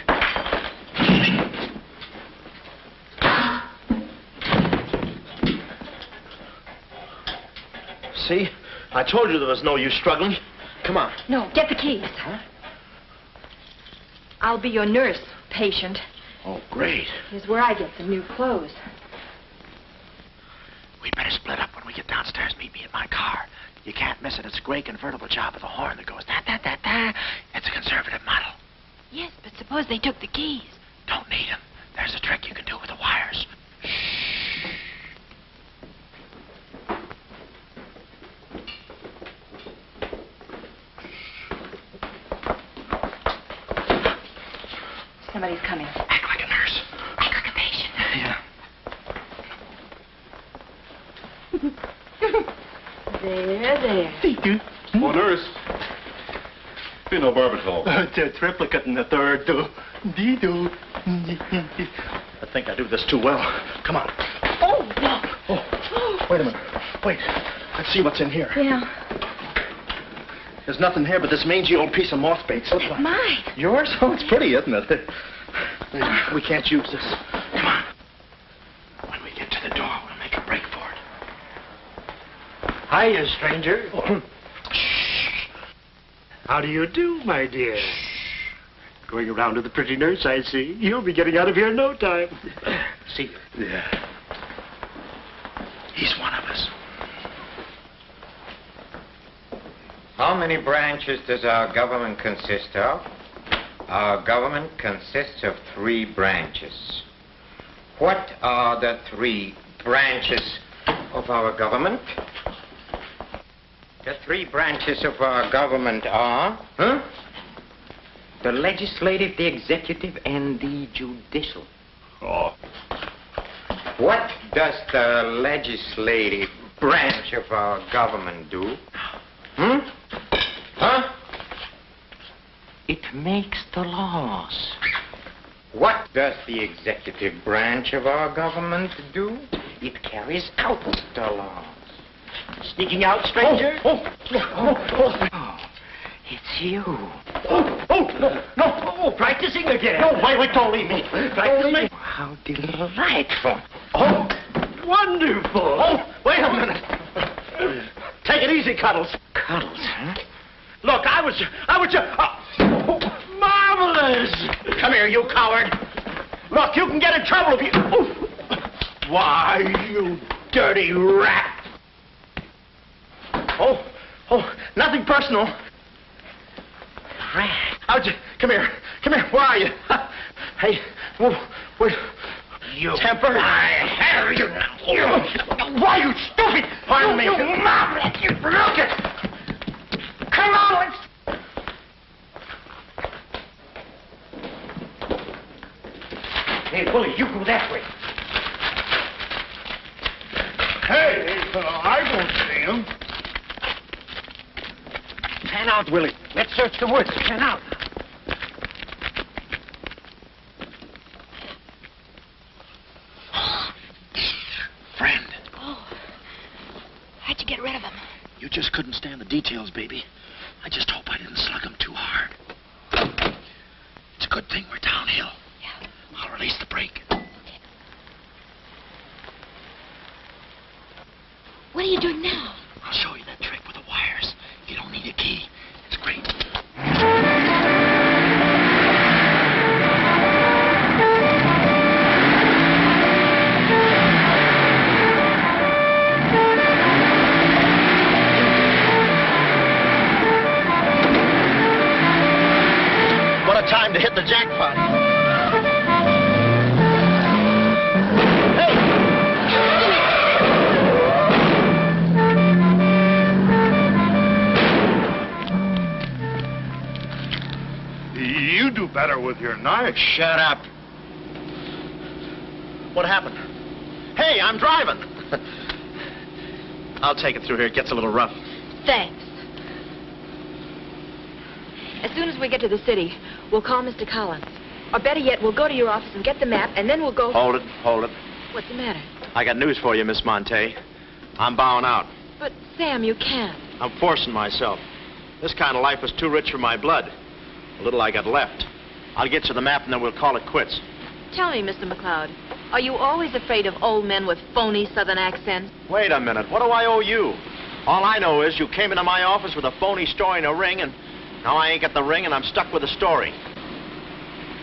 See? I told you there was no use struggling. Come on. No, get the keys. Huh? I'll be your nurse, patient. Oh, great. Here's where I get some new clothes. We'd better split up when we get downstairs. Meet me in my car. You can't miss it. It's a gray convertible job with a horn that goes da-da-da-da. It's a conservative model. Yes, but suppose they took the keys. Don't need them. There's a trick you can do with the wires. Somebody's coming. Act like a nurse. Act like a patient. Yeah. There. Oh, nurse. Phenobarbital. It's a triplicate in the third. I think I do this too well. Come on. Oh, Oh, wait a minute. Wait. Let's see what's in here. Yeah. There's nothing here but this mangy old piece of moth bait. That's mine. Yours? Oh, it's pretty, isn't it? We can't use this. Come on. When we get to the door, we'll make a break for it. Hiya, stranger. Shh. How do you do, my dear? Going around to the pretty nurse, I see. You'll be getting out of here in no time. See you. Yeah. He's one of us. How many branches does our government consist of? Our government consists of 3 branches. What are the 3 branches of our government? The 3 branches of our government are, the legislative, the executive, and the judicial. Oh. What does the legislative branch of our government do? It makes the laws. What does the executive branch of our government do? It carries out the laws. Sneaking out, stranger? Oh, it's you. No, practicing again. No, wait, don't leave me. Practicing. How delightful. Oh, wonderful. Oh, wait a minute. Take it easy, Cuddles. Cuddles, huh? Look, I was marvelous. Come here, you coward. Look, you can get in trouble if you... Why, you dirty rat. Oh, nothing personal. Rat. Come here. Where are you? Hey, wait. You. Temper? I have you now. You. Why, you stupid? Pardon me. You mouth. You look it. Come on, let's... Hey, Willie, you go that way. Hey, I won't see him. Pan out, Willie. Let's search the woods. Pan out. Friend, Oh. How'd you get rid of him? you just couldn't stand the details, baby. I just hope I didn't slug him too hard. It's a good thing we're downhill. Yeah. I'll release the brake. What are you doing now? I'll show you that trick with the wires. You don't need a key. It's great. What a time to hit the jackpot. You do better with your knife. Shut up. What happened? Hey, I'm driving. I'll take it through here. It gets a little rough. Thanks. As soon as we get to the city, we'll call Mr. Collins. Or better yet, we'll go to your office and get the map, and then we'll go... Hold it, hold it. What's the matter? I got news for you, Miss Monte. I'm bowing out. But, Sam, you can't. I'm forcing myself. This kind of life is too rich for my blood. The little I got left. I'll get you the map, and then we'll call it quits. Tell me, Mr. McLeod, are you always afraid of old men with phony southern accents? Wait a minute. What do I owe you? All I know is you came into my office with a phony story and a ring, and now I ain't got the ring, and I'm stuck with the story.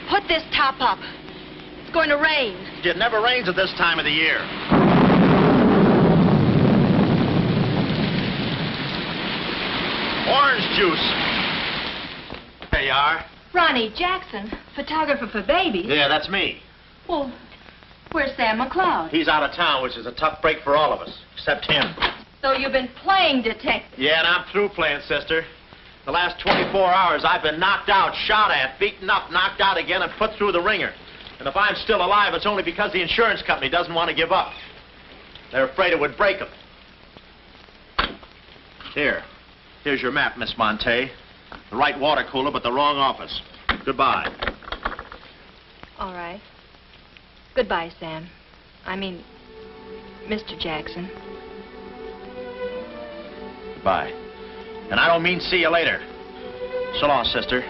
Put this top up. It's going to rain. It never rains at this time of the year. Orange juice. There you are. Ronnie Jackson, photographer for babies. Yeah, that's me. Well, where's Sam McLeod? He's out of town, which is a tough break for all of us, except him. So you've been playing detective. Yeah, and I'm through playing, sister. The last 24 hours, I've been knocked out, shot at, beaten up, knocked out again, and put through the ringer. And if I'm still alive, it's only because the insurance company doesn't want to give up. They're afraid it would break them. Here's your map, Miss Monte. The right water cooler, but the wrong office. Goodbye. All right. Goodbye, Sam. I mean, Mr. Jackson. Goodbye. And I don't mean see you later. So long, sister.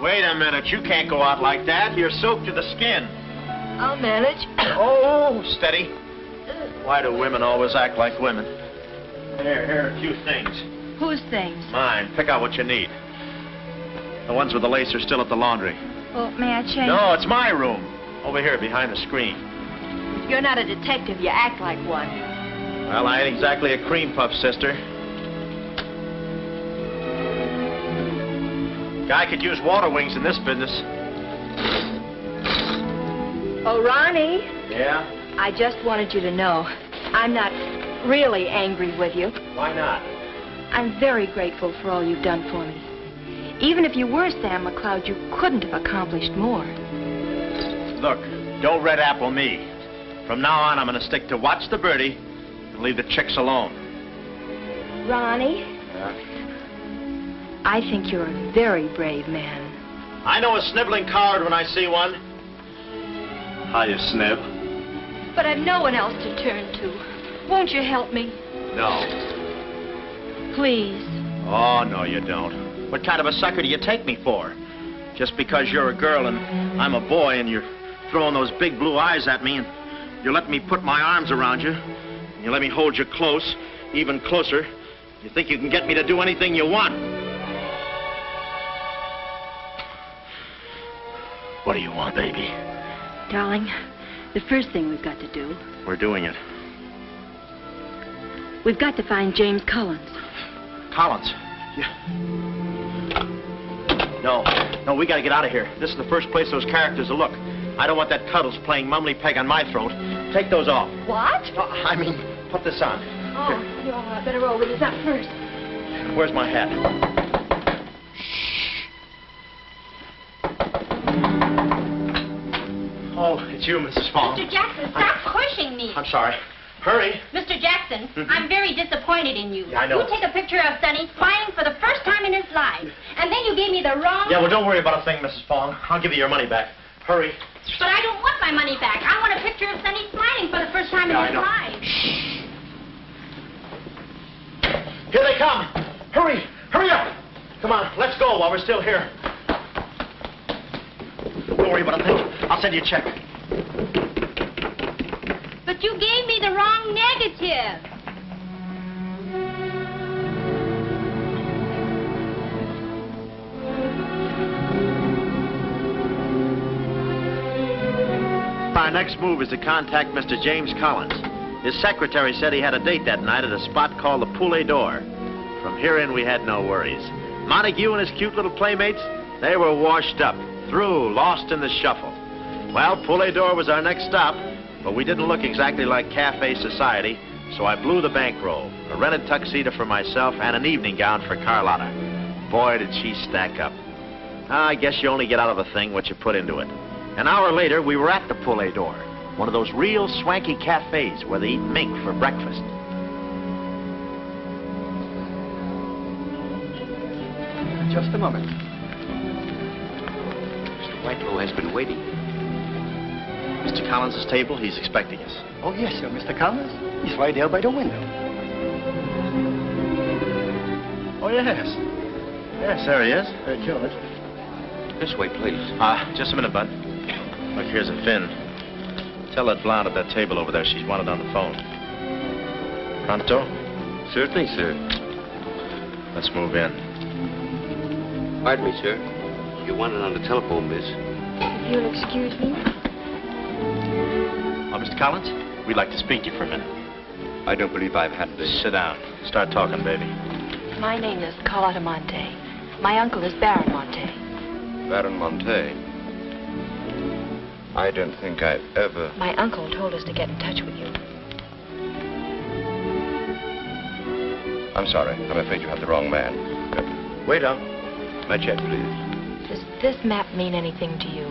Wait a minute. You can't go out like that. You're soaked to the skin. I'll manage. Oh, steady. Why do women always act like women? Here are a few things. Whose things? Mine. Pick out what you need. The ones with the lace are still at the laundry. Well, may I change? No, it's my room. Over here, behind the screen. You're not a detective. You act like one. Well, I ain't exactly a cream puff, sister. Guy could use water wings in this business. Oh, Ronnie. Yeah? I just wanted you to know I'm not really angry with you. Why not? I'm very grateful for all you've done for me. Even if you were Sam McLeod, you couldn't have accomplished more. Look, don't red apple me. From now on, I'm going to stick to watch the birdie and leave the chicks alone. Ronnie, Yeah? I think you're a very brave man. I know a sniveling coward when I see one. Hiya, Snib. But I've no one else to turn to. Won't you help me? No. Please. Oh, no, you don't. What kind of a sucker do you take me for? Just because you're a girl and I'm a boy and you're throwing those big blue eyes at me and you're letting me put my arms around you and you let me hold you close, even closer, you think you can get me to do anything you want. What do you want, baby? Darling, the first thing we've got to do... We're doing it. We've got to find James Collins. Collins? Yeah. No, we gotta get out of here. This is the first place those characters will look. I don't want that Cuddles playing mumbly peg on my throat. Take those off. What? I mean, put this on. Oh, you better roll with us up first. Where's my hat? Oh, it's you, Mrs. Fong. Mr. Jackson, stop pushing me. I'm sorry. Hurry. Mr. Jackson, I'm very disappointed in you. Yeah, I know. You take a picture of Sonny smiling for the first time in his life, and then you gave me the wrong... Yeah, well, don't worry about a thing, Mrs. Fong. I'll give you your money back. Hurry. But I don't want my money back. I want a picture of Sonny smiling for the first time in his life. Here they come. Hurry. Hurry up. Come on, let's go while we're still here. Don't worry about a thing. I'll send you a check. But you gave me the wrong negative. Our next move is to contact Mr. James Collins. His secretary said he had a date that night at a spot called the Poulet d'Or. From here in, we had no worries. Montague and his cute little playmates, they were washed up, through, lost in the shuffle. Well, Poulet d'Or was our next stop, but we didn't look exactly like cafe society, so I blew the bankroll, a rented tuxedo for myself and an evening gown for Carlotta. Boy, did she stack up. I guess you only get out of a thing what you put into it. An hour later, we were at the Poulet d'Or, one of those real swanky cafes where they eat mink for breakfast. Just a moment. Mr. Whitelaw has been waiting. Mr. Collins' table, he's expecting us. Oh, yes, sir. Mr. Collins? He's right there by the window. Oh, yes. Yes, there he is. George. This way, please. Just a minute, Bud. Look, here's a fin. Tell that blonde at that table over there she's wanted on the phone. Pronto? Certainly, sir. Let's move in. Pardon me, sir. You wanted on the telephone, miss. If you'll excuse me. Oh, Mr. Collins, we'd like to speak to you for a minute. I don't believe I've had this. Sit down. Start talking, baby. My name is Carlotta Monte. My uncle is Baron Monte. Baron Monte. I don't think I've ever... My uncle told us to get in touch with you. I'm sorry. I'm afraid you have the wrong man. Waiter, my check, please. Does this map mean anything to you?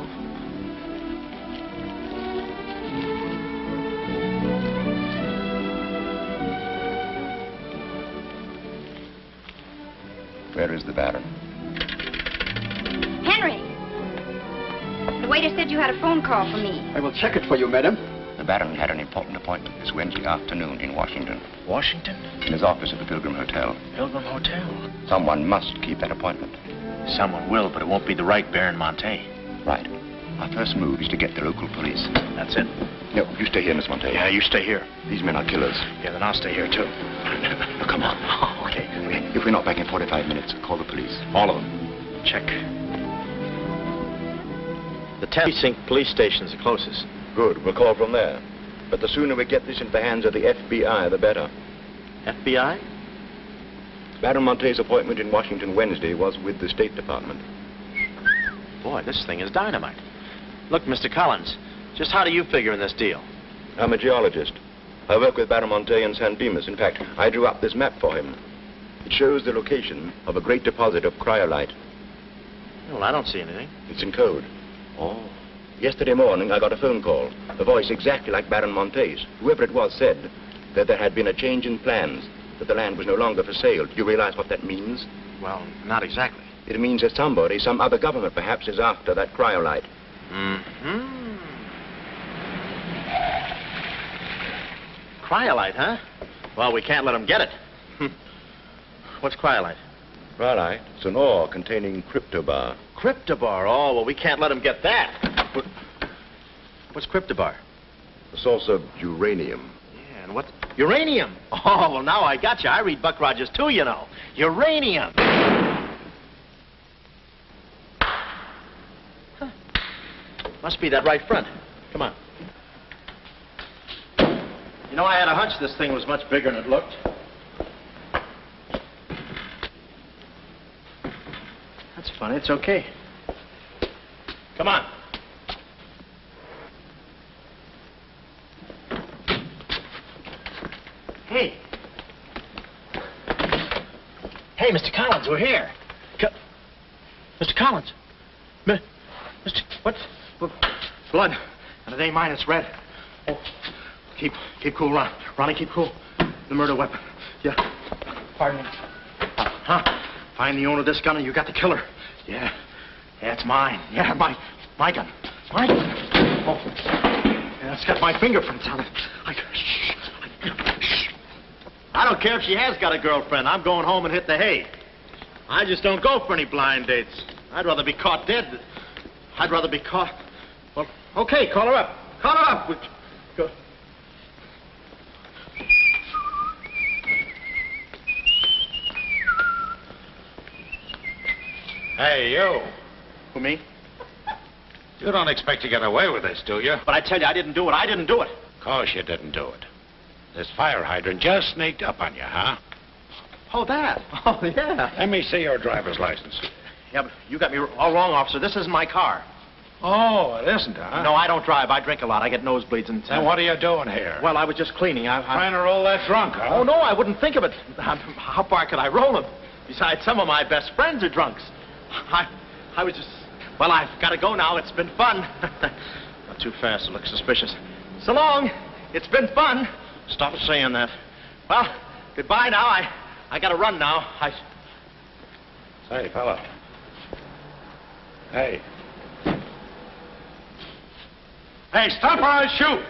Where is the Baron? Henry! The waiter said you had a phone call for me. I will check it for you, madam. The Baron had an important appointment this Wednesday afternoon in Washington. Washington? In his office at the Pilgrim Hotel. Pilgrim Hotel? Someone must keep that appointment. Someone will, but it won't be the right Baron Monte. Right. Our first move is to get the local police. That's it? No, you stay here, Miss Monte. Yeah, you stay here. These men are killers. Yeah, then I'll stay here, too. No, come on. Oh, okay. If we're not back in 45 minutes, call the police. All of them. Check. The 10th precinct police station's the closest. Good. We'll call from there. But the sooner we get this into the hands of the FBI, the better. FBI? Baron Monte's appointment in Washington Wednesday was with the State Department. Boy, this thing is dynamite. Look, Mr. Collins, just how do you figure in this deal? I'm a geologist. I work with Baron Monte in San Dimas. In fact, I drew up this map for him. It shows the location of a great deposit of cryolite. Well, I don't see anything. It's in code. Oh. Yesterday morning, I got a phone call. A voice exactly like Baron Monte's. Whoever it was said that there had been a change in plans, that the land was no longer for sale. Do you realize what that means? Well, not exactly. It means that somebody, some other government perhaps, is after that cryolite. Mm-hmm. Cryolite, huh? Well, we can't let them get it. What's cryolite? Cryolite? It's an ore containing cryptobar. Cryptobar? Oh, well, we can't let them get that. What's cryptobar? A source of uranium. Yeah, and what? Uranium? Oh, well, now I got you. I read Buck Rogers, too, you know. Uranium. Huh. Must be that right front. Come on. You know, I had a hunch this thing was much bigger than it looked. funny. It's okay. Come on. Hey. Hey, Mr. Collins, we're here. Mr. Collins. Mr. What? Blood. And it ain't mine, it's red. Oh, keep cool, Ron. Ronnie, keep cool. The murder weapon. Yeah. Pardon me. Huh? Find the owner of this gun and you got the killer. Yeah. Yeah, it's mine. Yeah, my gun. My gun. Oh. Yeah, it's got my fingerprints on it. I don't care if she has got a girlfriend. I'm going home and hit the hay. I just don't go for any blind dates. I'd rather be caught dead. I'd rather be caught... Well, okay, call her up. Call her up. Go. Hey, you. Who, me? You don't expect to get away with this, do you? But I tell you, I didn't do it. I didn't do it. Of course you didn't do it. This fire hydrant just sneaked up on you, huh? Oh, that? Oh, yeah. Let me see your driver's license. Yeah, but you got me all wrong, officer. This isn't my car. Oh, it isn't, huh? No, I don't drive. I drink a lot. I get nosebleeds and... Then what are you doing here? Well, I was just cleaning. Trying to roll that drunk, huh? Oh, no, I wouldn't think of it. How far could I roll them? Besides, some of my best friends are drunks. I was just... Well, I've got to go now. It's been fun. Not too fast. It looks suspicious. So long. It's been fun. Stop saying that. Well, goodbye now. I got to run now. Say, fella. Hey. Hey, stop or I'll shoot!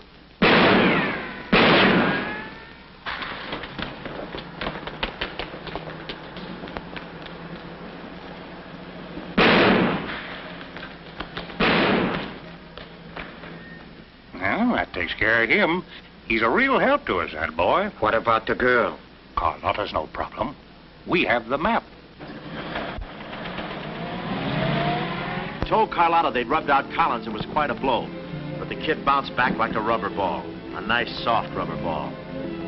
Well, that takes care of him. He's a real help to us, that boy. What about the girl? Carlotta's no problem. We have the map. Told Carlotta they'd rubbed out Collins. It was quite a blow. But the kid bounced back like a rubber ball. A nice, soft rubber ball.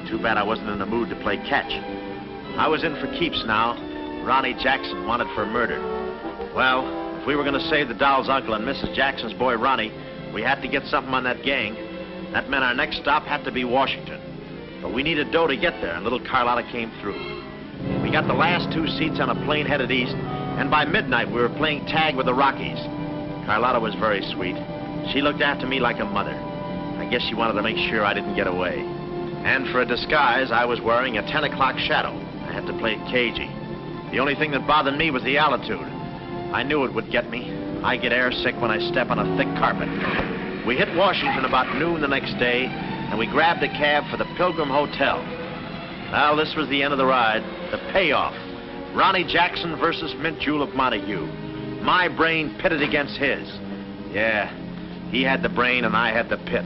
Too bad I wasn't in the mood to play catch. I was in for keeps now. Ronnie Jackson wanted for murder. Well, if we were going to save the doll's uncle and Mrs. Jackson's boy, Ronnie, we had to get something on that gang. That meant our next stop had to be Washington. But we needed dough to get there, and little Carlotta came through. We got the last 2 seats on a plane headed east, and by midnight we were playing tag with the Rockies. Carlotta was very sweet. She looked after me like a mother. I guess she wanted to make sure I didn't get away. And for a disguise, I was wearing a 10 o'clock shadow. I had to play it cagey. The only thing that bothered me was the altitude. I knew it would get me. I get airsick when I step on a thick carpet. We hit Washington about noon the next day, and we grabbed a cab for the Pilgrim Hotel. Well, this was the end of the ride, the payoff. Ronnie Jackson versus Mint Jewel of Montague. My brain pitted against his. Yeah, he had the brain and I had the pit.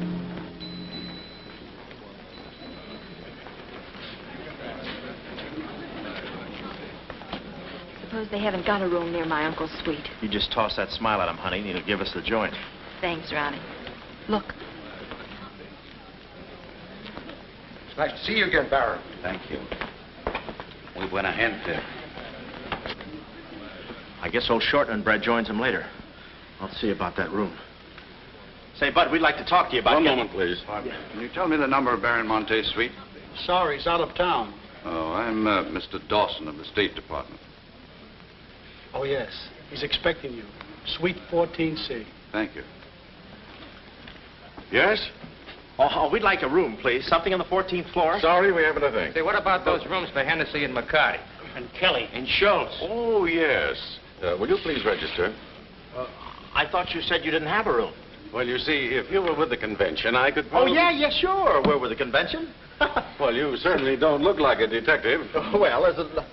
Suppose they haven't got a room near my uncle's suite. You just toss that smile at him, honey, and he'll give us the joint. Thanks, Ronnie. Look. It's nice to see you again, Baron. Thank you. Muy buena gente. I guess old Shortland joins him later. I'll see about that room. Say, Bud, we'd like to talk to you about... One moment, please. Can you tell me the number of Baron Monte's suite? Sorry, he's out of town. Oh, I'm Mr. Dawson of the State Department. Oh, yes. He's expecting you. Suite 14C. Thank you. Yes? Oh, we'd like a room, please. Something on the 14th floor. Sorry, we haven't a thing. Say, what about those rooms for Hennessy and McCarty? And Kelly. And Schultz? Oh, yes. Will you please register? I thought you said you didn't have a room. Well, you see, if you were with the convention, I could Oh, probably... yeah, sure. We're with the convention. Well, you certainly don't look like a detective. Well, there's a...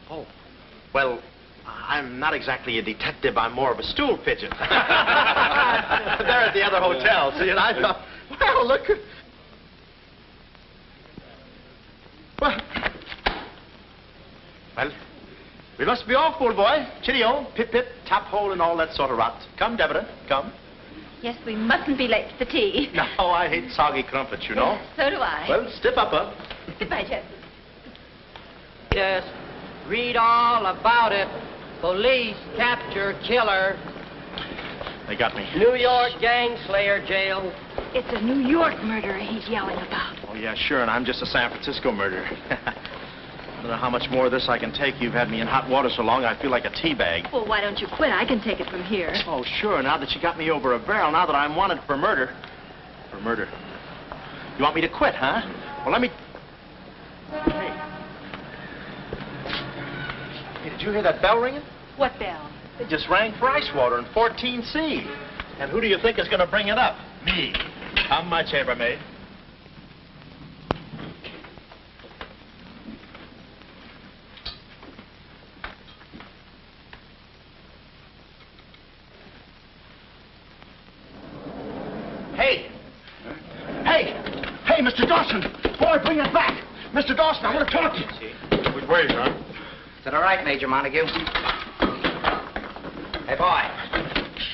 Oh, well, I'm not exactly a detective. I'm more of a stool pigeon. They're at the other hotel, see, and I thought, well, look. Well, we must be off, old boy. Cheerio, pip-pip, tap hole, and all that sort of rot. Come, Deborah, come. Yes, we mustn't be late for tea. No, I hate soggy crumpets, you know. So do I. Well, stiff upper. Goodbye, Jeff. Yes, read all about it. Police capture killer. They got me. New York gang slayer jailed. It's a New York murderer he's yelling about. Oh, yeah, sure, and I'm just a San Francisco murderer. I don't know how much more of this I can take. You've had me in hot water so long I feel like a tea bag. Well, why don't you quit? I can take it from here. Oh, sure, now that you got me over a barrel, now that I'm wanted for murder. For murder. You want me to quit, huh? Well, let me... Hey, did you hear that bell ringing? What bell? It just rang for ice water in 14C. And who do you think is going to bring it up? Me. I'm my chambermaid. Hey! Hey! Hey, Mr. Dawson! Boy, bring it back! Mr. Dawson, I want to talk to you. Which way, son? Is that all right, Major Montague? Hey, boy.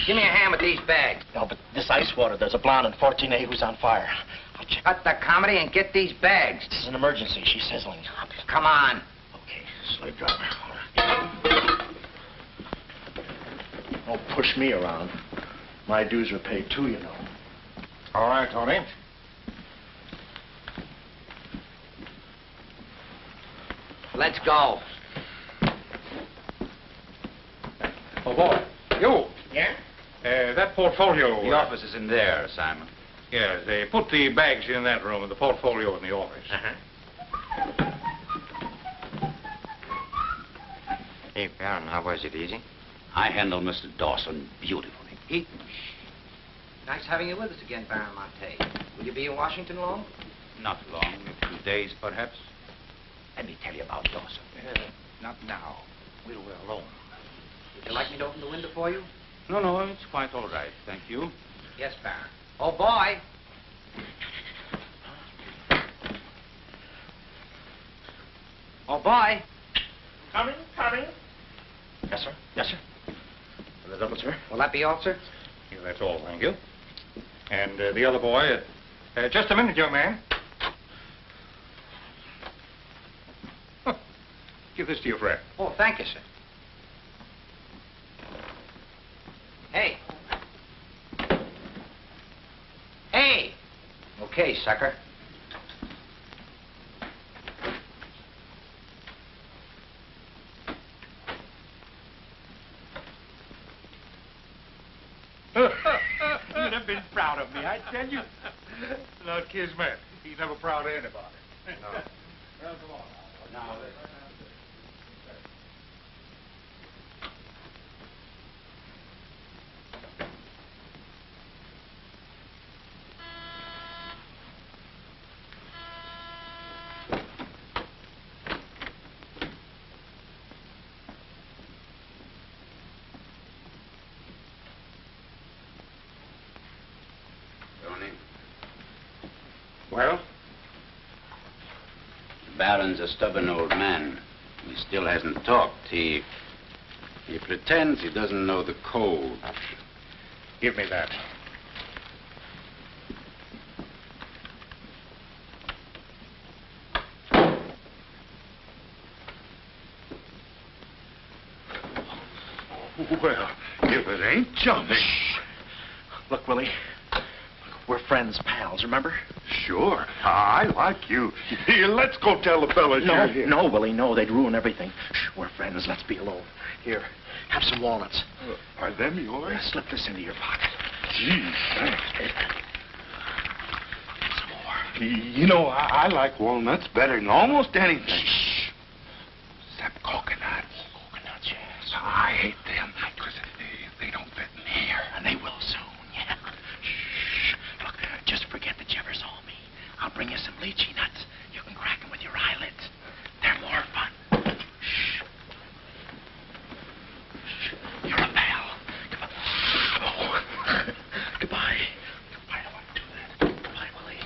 Give me a hand with these bags. No, but this ice water, there's a blonde in 14A who's on fire. I'll check. Cut the comedy and get these bags. This is an emergency. She's sizzling. Come on. Okay, slave driver. Don't push me around. My dues are paid too, you know. All right, Tony. Let's go. Oh, boy. You. Yeah? That portfolio... The office is in there, Simon. Yes, they put the bags in that room and the portfolio in the office. Uh-huh. Hey, Baron, how was it? Easy? I handled Mr. Dawson beautifully. Nice having you with us again, Baron Monte. Will you be in Washington long? Not long, a few days, perhaps. Let me tell you about Dawson. Not now. We're alone. Would you like me to open the window for you? No, it's quite all right, thank you. Yes, Baron. Oh, boy. Oh, boy. Coming. Yes, sir. Yes, sir. The double, sir. Will that be all, sir? Yeah, that's all, thank you. And the other boy, just a minute, young man. Huh. Give this to your friend. Oh, thank you, sir. Hey. Hey. Okay, sucker. You'd have been proud of me, I tell you. Not Kismet. He's never proud of anybody. No. Well, come on now. Well? The Baron's a stubborn old man. He still hasn't talked. He pretends he doesn't know the code. Give me that. Well, if it ain't Johnny. Look, Willie. We're friends, pals, remember? Sure. I like you. Here, let's go tell the fellas you're here. No, Willie, no. They'd ruin everything. Shh, we're friends. Let's be alone. Here, have some walnuts. Are them yours? Slip this into your pocket. Gee, thanks. Some more. You know, I like walnuts better than almost anything. Shh. Except coconuts. Coconuts, yes. I hate them because they don't fit in here. And they will soon, yeah. Shh. Look, just forget that you ever saw me. I'll bring you some lychee nuts. You can crack them with your eyelids. They're more fun. Shh. Shh. You're a pal. Come on. Oh. Goodbye. I don't want to do that. Goodbye, Willie.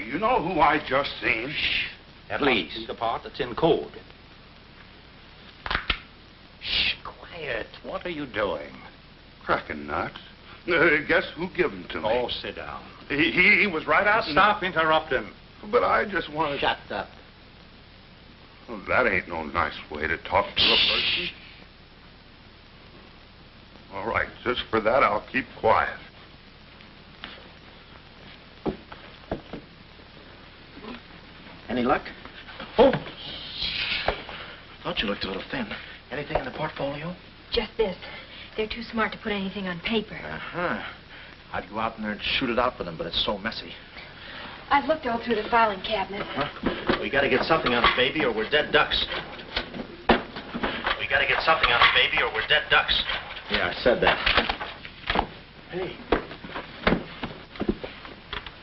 you know who I just seen? Shh. That must be the part that's in code. Shh, quiet. What are you doing? Cracking nuts. Guess who gave them to me? Oh, sit down. He was right out. Stop interrupting. But I just wanted. Shut up. Well, that ain't no nice way to talk to a person. All right, just for that, I'll keep quiet. Any luck? Oh. Thought you looked a little thin. Anything in the portfolio? Just this. They're too smart to put anything on paper. Uh-huh. I'd go out in there and shoot it out with them, but it's so messy. I've looked all through the filing cabinet. Huh? We gotta get something on it, baby, or we're dead ducks. We gotta get something on it, baby, or we're dead ducks. Yeah, I said that. Hey.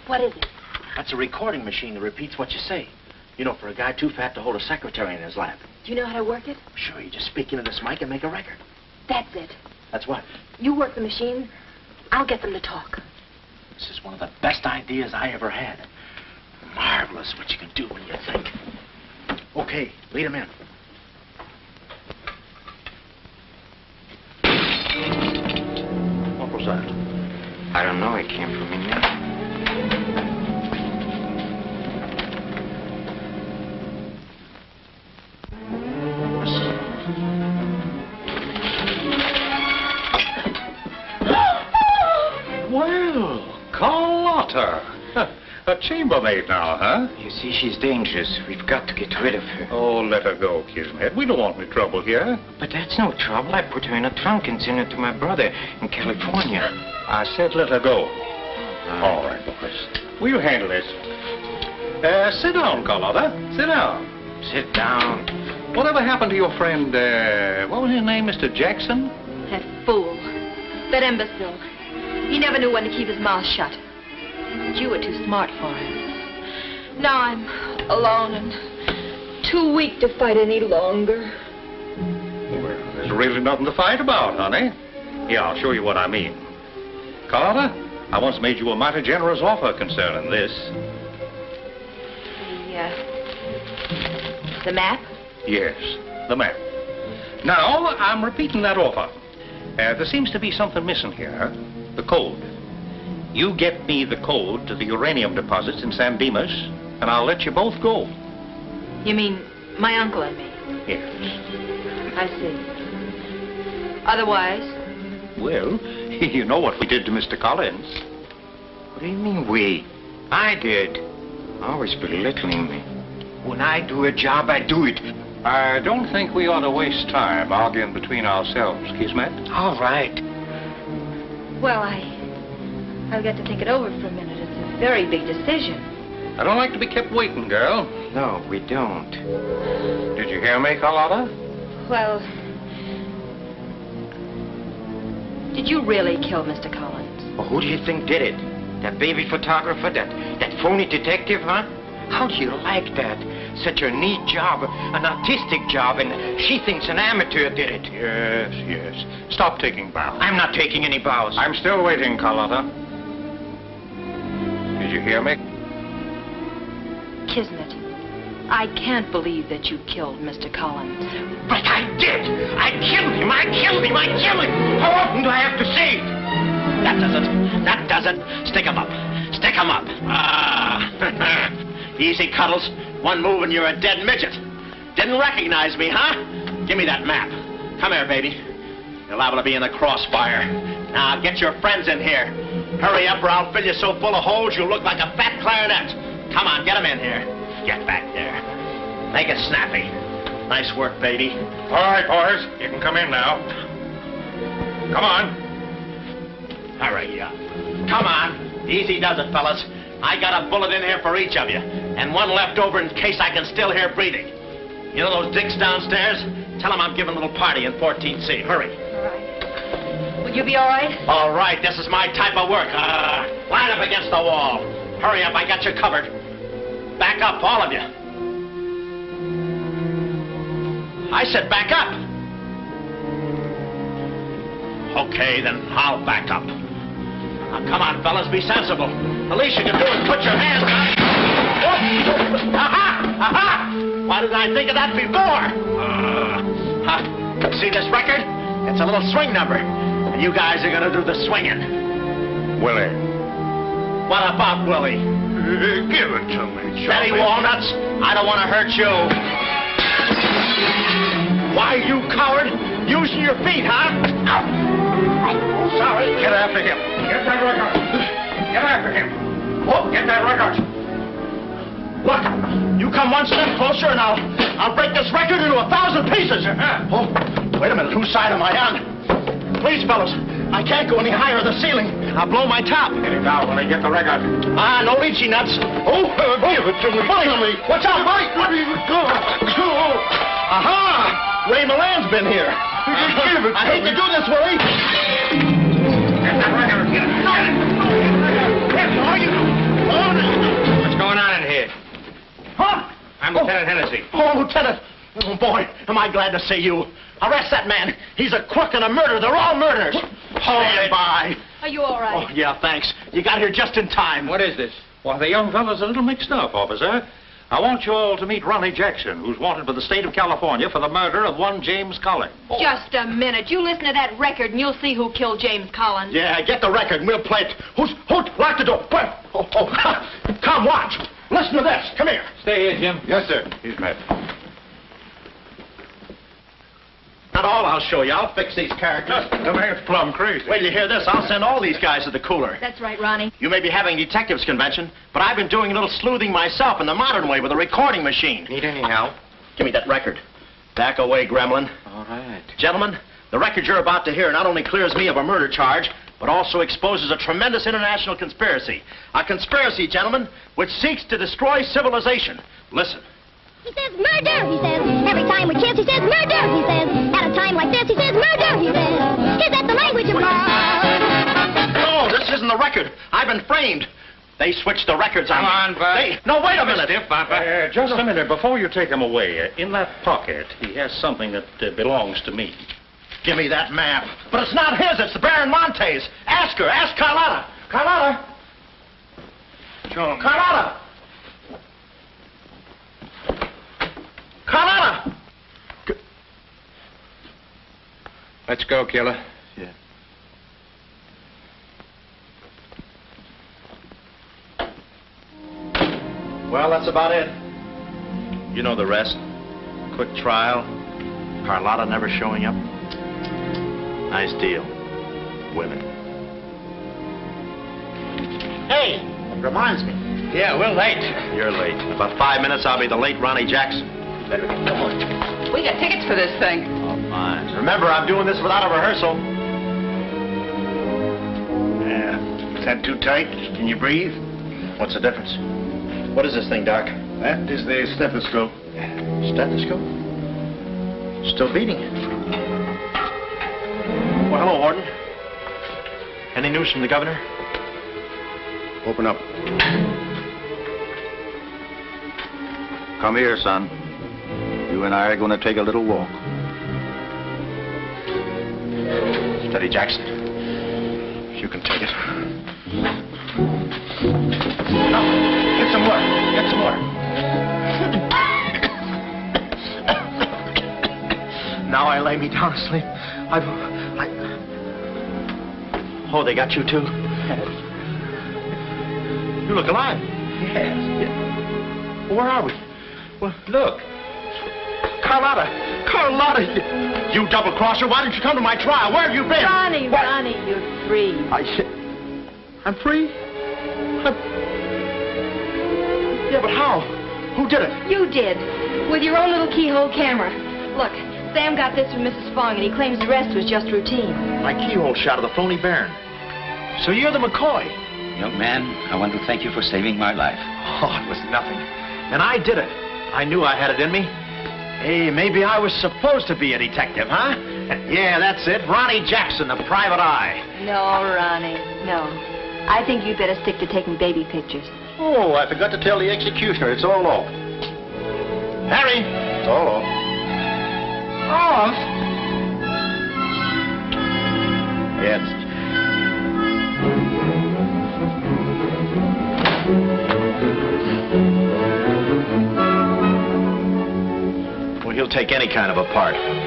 What is it? That's a recording machine that repeats what you say. You know, for a guy too fat to hold a secretary in his lap. Do you know how to work it? Sure, you just speak into this mic and make a record. That's it. That's what? You work the machine, I'll get them to talk. This is one of the best ideas I ever had. Marvelous what you can do when you think. Okay, lead him in. What was that? I don't know. It came from in there. Well, Carlotta. A chambermaid now, huh? You see, she's dangerous. We've got to get rid of her. Oh, let her go, Kismet. We don't want any trouble here. But that's no trouble. I put her in a trunk and sent her to my brother in California. I said let her go. All right, boys. We'll handle this. Sit down, Carlotta. Sit down. Sit down. Whatever happened to your friend, what was his name, Mr. Jackson? That fool. That imbecile. He never knew when to keep his mouth shut. You were too smart for him. Now I'm alone and too weak to fight any longer. Well, there's really nothing to fight about, honey. Here, I'll show you what I mean. Carlotta, I once made you a mighty generous offer concerning this. The map? Yes, the map. Now, I'm repeating that offer. There seems to be something missing here. The code. You get me the code to the uranium deposits in San Dimas, and I'll let you both go. You mean my uncle and me? Yes. I see. Otherwise? Well, you know what we did to Mr. Collins. What do you mean, we? I did. Always belittling me. When I do a job, I do it. I don't think we ought to waste time arguing between ourselves, Kismet. All right. Well, I'll get to think it over for a minute. It's a very big decision. I don't like to be kept waiting, girl. No, we don't. Did you hear me, Carlotta? Well, did you really kill Mr. Collins? Well, who do you think did it? That baby photographer? That phony detective, huh? How do you like that? Such a neat job, an artistic job, and she thinks an amateur did it. Yes, yes. Stop taking bows. I'm not taking any bows. I'm still waiting, Carlotta. Did you hear me? Kismet, I can't believe that you killed Mr. Collins. But I did! I killed him! I killed him! I killed him! How often do I have to say it? That does it. That does it. Stick 'em up. Stick 'em up. Ah. Easy, Cuddles. One move and you're a dead midget. Didn't recognize me, huh? Give me that map. Come here, baby. You're liable to be in the crossfire. Now, get your friends in here. Hurry up or I'll fill you so full of holes you'll look like a fat clarinet. Come on, get them in here. Get back there. Make it snappy. Nice work, baby. All right, boys. You can come in now. Come on. Hurry up. Come on. Easy does it, fellas. I got a bullet in here for each of you, and one left over in case I can still hear breathing. You know those dicks downstairs? Tell them I'm giving a little party in 14C. Hurry. All right. Will you be all right? All right, this is my type of work. Line up against the wall. Hurry up, I got you covered. Back up, all of you. I said back up. Okay, then I'll back up. Now, come on, fellas, be sensible. The least you can do is put your hands up. Aha! Aha! Why didn't I think of that before? See this record? It's a little swing number. And you guys are going to do the swinging. Willie. What about Willie? Give it to me, Steady, Walnuts. I don't want to hurt you. Why, you coward? Using your feet, huh? Sorry. Get after him. Get that record. Get after him. Oh, Get that record. Look, you come one step closer and I'll break this record into 1,000 pieces. Oh, wait a minute. Whose side am I on? Please, fellas, I can't go any higher than the ceiling. I'll blow my top. Get it down when I get the record. No lychee nuts. Oh, give it to me. Buddy, watch out, buddy. Aha! Ray Milan's been here. Give it to I hate to do this, Willie. Get that record. Get it. What's going on in here? Huh? I'm Lieutenant Hennessy. Oh, Lieutenant. Oh, boy, am I glad to see you. Arrest that man. He's a crook and a murderer. They're all murderers. Stand by. Are you all right? Oh, yeah, thanks. You got here just in time. What is this? Well, the young fellow's a little mixed up, officer. I want you all to meet Ronnie Jackson, who's wanted by the state of California for the murder of one James Collins. Just a minute. You listen to that record and you'll see who killed James Collins. Yeah, get the record and we'll play it. Who? Lock the door. Come, watch. Listen to this. Come here. Stay here, Jim. Yes, sir. He's met. Not all I'll show you. I'll fix these characters. The man's plumb crazy. Wait till you hear this. I'll send all these guys to the cooler. That's right, Ronnie. You may be having a detectives convention, but I've been doing a little sleuthing myself in the modern way with a recording machine. Need any help? Give me that record. Back away, gremlin. All right. Gentlemen, the record you're about to hear not only clears me of a murder charge, but also exposes a tremendous international conspiracy. A conspiracy, gentlemen, which seeks to destroy civilization. Listen. He says murder, he says. Every time we kiss, he says murder, he says. At a time like this, he says murder, he says. Is that the language of love? No, this isn't the record. I've been framed. They switched the records on me. Come on, Bud. No, wait a minute. Just a minute. Before you take him away, in that pocket, he has something that belongs to me. Give me that map. But it's not his. It's the Baron Monte's. Ask her. Ask Carlotta. Carlotta. John. Carlotta. Carlotta. Let's go, killer. Yeah. Well, that's about it. You know the rest. Quick trial. Carlotta never showing up. Nice deal. Women. Hey, reminds me. Yeah, we're late. You're late. In about 5 minutes, I'll be the late Ronnie Jackson. Better get going. We got tickets for this thing. Oh, fine. Remember, I'm doing this without a rehearsal. Yeah. Is that too tight? Can you breathe? What's the difference? What is this thing, Doc? That is the stethoscope. Stethoscope? Still beating. Well, hello, Warden. Any news from the governor? Open up. Come here, son. You and I are going to take a little walk. Steady, Jackson. You can take it. No, get some water. Get some water. Now I lay me down to sleep. Oh, they got you too? Yes. You look alive. Yes. Where are we? Well, look. Carlotta. Carlotta. You double-crosser. Why didn't you come to my trial? Where have you been? Ronnie, What? Ronnie, you're free. I'm free? Yeah, but how? Who did it? You did. With your own little keyhole camera. Look, Sam got this from Mrs. Fong, and he claims the rest was just routine. My keyhole shot of the phony Baron. So you're the McCoy. Young man, I want to thank you for saving my life. Oh, it was nothing. And I did it. I knew I had it in me. Hey, maybe I was supposed to be a detective, huh? Yeah, that's it. Ronnie Jackson, the private eye. No, Ronnie, no. I think you'd better stick to taking baby pictures. Oh, I forgot to tell the executioner. It's all off. Harry! It's all off. Off? Yes. he'll take any kind of a part.